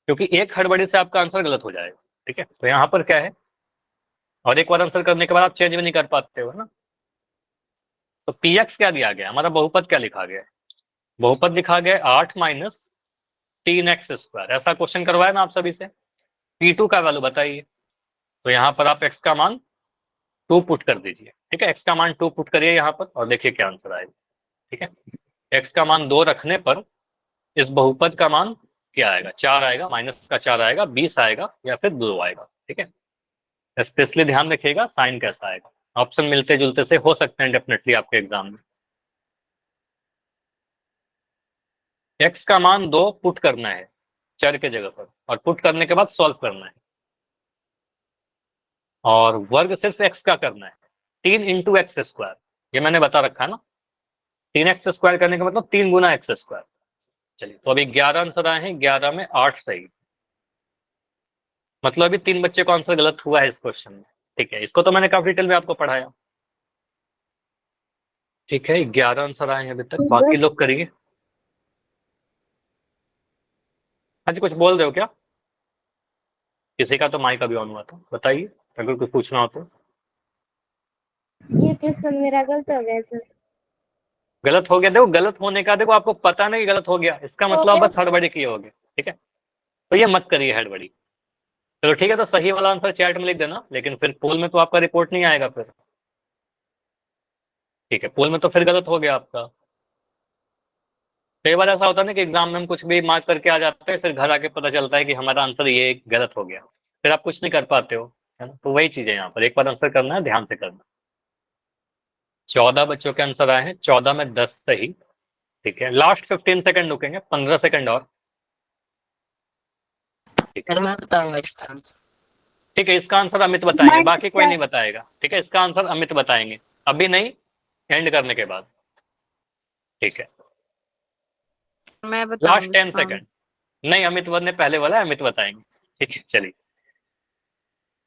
क्योंकि एक हड़बड़ी से आपका आंसर गलत हो जाएगा। ठीक है, तो यहाँ पर क्या है, और एक बार आंसर करने के बाद आप चेंज भी नहीं कर पाते हो ना। तो पी एक्स क्या दिया गया, हमारा बहुपद क्या लिखा गया है, बहुपद लिखा गया 8 माइनस 3x²। ऐसा क्वेश्चन करवाया ना आप सभी से। P2 का वैल्यू बताइए, तो यहाँ पर आप x का मान 2 पुट कर दीजिए। ठीक है, x का मान 2 पुट करिए यहाँ पर और देखिए क्या आंसर आएगा। ठीक है, x का मान 2 रखने पर इस बहुपद का मान क्या आएगा, 4 आएगा, माइनस का 4 आएगा, 20 आएगा या फिर 2 आएगा। ठीक है, स्पेशली ध्यान रखिएगा साइन कैसा आएगा, ऑप्शन मिलते जुलते से हो सकते हैं डेफिनेटली आपके एग्जाम में। x का मान 2 पुट करना है चर के जगह पर, और पुट करने के बाद सॉल्व करना है, और वर्ग सिर्फ x का करना है, 3 इंटू x²। ये मैंने बता रखा है ना, 3x² करने का मतलब 3 गुना x²। चलिए, तो अभी 11 आंसर आए हैं, 11 में 8 सही, मतलब अभी 3 बच्चे का आंसर गलत हुआ है इस क्वेश्चन में। ठीक है, इसको तो मैंने काफी डिटेल में आपको पढ़ाया। ठीक है, 11 आंसर आए हैं अभी तक, बाकी लोग करिए। हाँ जी, कुछ बोल रहे हो क्या? किसी का तो माइक अभी ऑन हुआ था, बताइए अगर कुछ पूछना हो तो। ये क्वेश्चन मेरा गलत हो गया सर। गलत हो गया, देखो गलत होने का, देखो आपको पता नहीं गलत हो गया, इसका मतलब आप बस हड़बड़ी किए होगे। ठीक है, तो ये मत करिए हड़बड़ी। चलो ठीक है, तो सही वाला आंसर चैट में लिख देना, लेकिन फिर पोल में तो आपका रिपोर्ट नहीं आएगा फिर। ठीक है, पोल में तो फिर गलत हो गया आपका। कई बार ऐसा होता है ना कि एग्जाम में हम कुछ भी मार्क करके आ जाते हैं, फिर घर आके पता चलता है कि हमारा आंसर ये गलत हो गया, फिर आप कुछ नहीं कर पाते हो, है ना। तो वही चीज है यहाँ पर, एक बार आंसर करना है, ध्यान से करना। 14 बच्चों के आंसर आए हैं, 14 में 10 सही। ठीक है, लास्ट 15 सेकंड रुकेंगे, 15 सेकंड और। ठीक है, मैं बताऊंगा इसका आंसर। ठीक है, इसका आंसर अमित बताएंगे, बाकी कोई नहीं बताएगा। ठीक है, इसका आंसर अमित बताएंगे, अभी नहीं, एंड करने के बाद। ठीक है, मैं लास्ट बताऊंगा 10 सेकंड। नहीं, अमित ने पहले बोला, अमित बताएंगे। ठीक है, चलिए,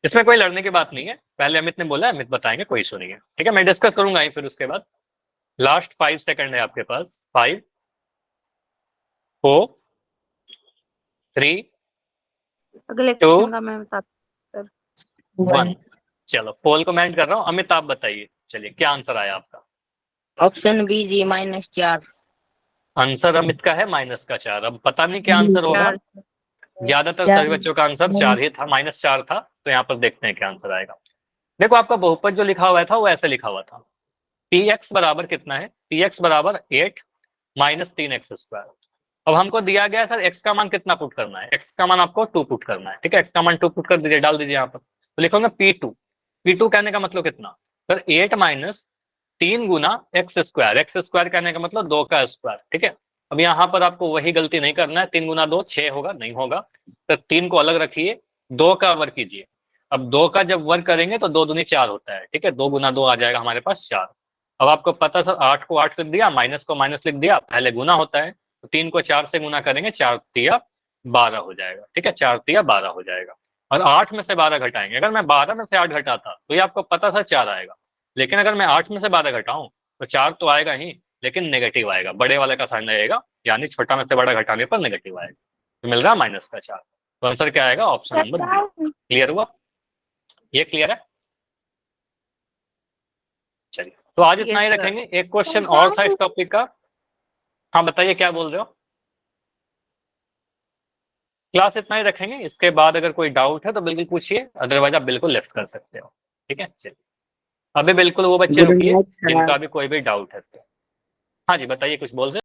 इसमें कोई लड़ने की बात नहीं है, पहले अमित ने बोला, अमित बताएंगे, कोई इशू नहीं है। ठीक है, मैं डिस्कस करूंगा ही फिर उसके बाद। लास्ट 5 सेकंड है आपके पास, 5 4 3 अगले 2 क्वेश्चन का मैं बताता 1। चलो, पोल को मैं कर रहा हूँ, अमित आप बताइए, चलिए क्या आंसर आया आपका? ऑप्शन बी जी -4। आंसर अमित का है -4। अब पता नहीं क्या आंसर होगा, ज्यादातर सभी बच्चों का आंसर 4 ही था, -4 था। तो यहाँ पर देखते हैं क्या आंसर आएगा। देखो, आपका बहुपद जो लिखा हुआ था वो ऐसे लिखा हुआ था, px बराबर कितना है, px बराबर 8 माइनस 3x²। अब हमको दिया गया है सर x का मान कितना पुट करना है, x का मान आपको 2 पुट करना है। ठीक है, x का मान 2 पुट कर दीजिए, डाल दीजिए यहाँ पर, तो लिखोगे P2 कहने का मतलब कितना सर, 8 माइनस 3 गुना x² कहने का मतलब 2 का स्क्वायर। ठीक है, अब यहाँ पर आपको वही गलती नहीं करना है, 3 गुना 2 6 होगा, नहीं होगा, तो 3 को अलग रखिए, 2 का वर्ग कीजिए। अब 2 का जब वर्ग करेंगे तो 2 दूनी 4 होता है। ठीक है, 2 गुना 2 आ जाएगा हमारे पास 4। अब आपको पता सर 8 को 8 लिख दिया, माइनस को माइनस लिख दिया, पहले गुना होता है, तो 3 को 4 से गुना करेंगे, 4 तिया 12 हो जाएगा। ठीक है, 4 तिया 12 हो जाएगा, और 8 में से 12 घटाएंगे। अगर मैं 12 में से 8 घटाता तो ये आपको पता था 4 आएगा, लेकिन अगर मैं 8 में से 12 घटाऊं तो 4 तो आएगा ही, लेकिन नेगेटिव आएगा, बड़े वाले का साइन रहेगा, यानी छोटा में से बड़ा घटाने पर नेगेटिव आएगा, तो मिल रहा है -4। तो आंसर क्या आएगा, ऑप्शन नंबर बी। क्लियर हुआ, ये क्लियर है? चलिए, तो आज इतना ही रखेंगे, एक क्वेश्चन और था इस टॉपिक का। हाँ बताइए, क्या बोल रहे हो? क्लास इतना ही रखेंगे, इसके बाद अगर कोई डाउट है तो बिल्कुल पूछिए, अदरवाइज आप बिल्कुल लेफ्ट कर सकते हो। ठीक है, चलिए, अभी बिल्कुल वो बच्चे रुकिए जिनका भी कोई भी डाउट है। हाँ जी, बताइए, कुछ बोल रहे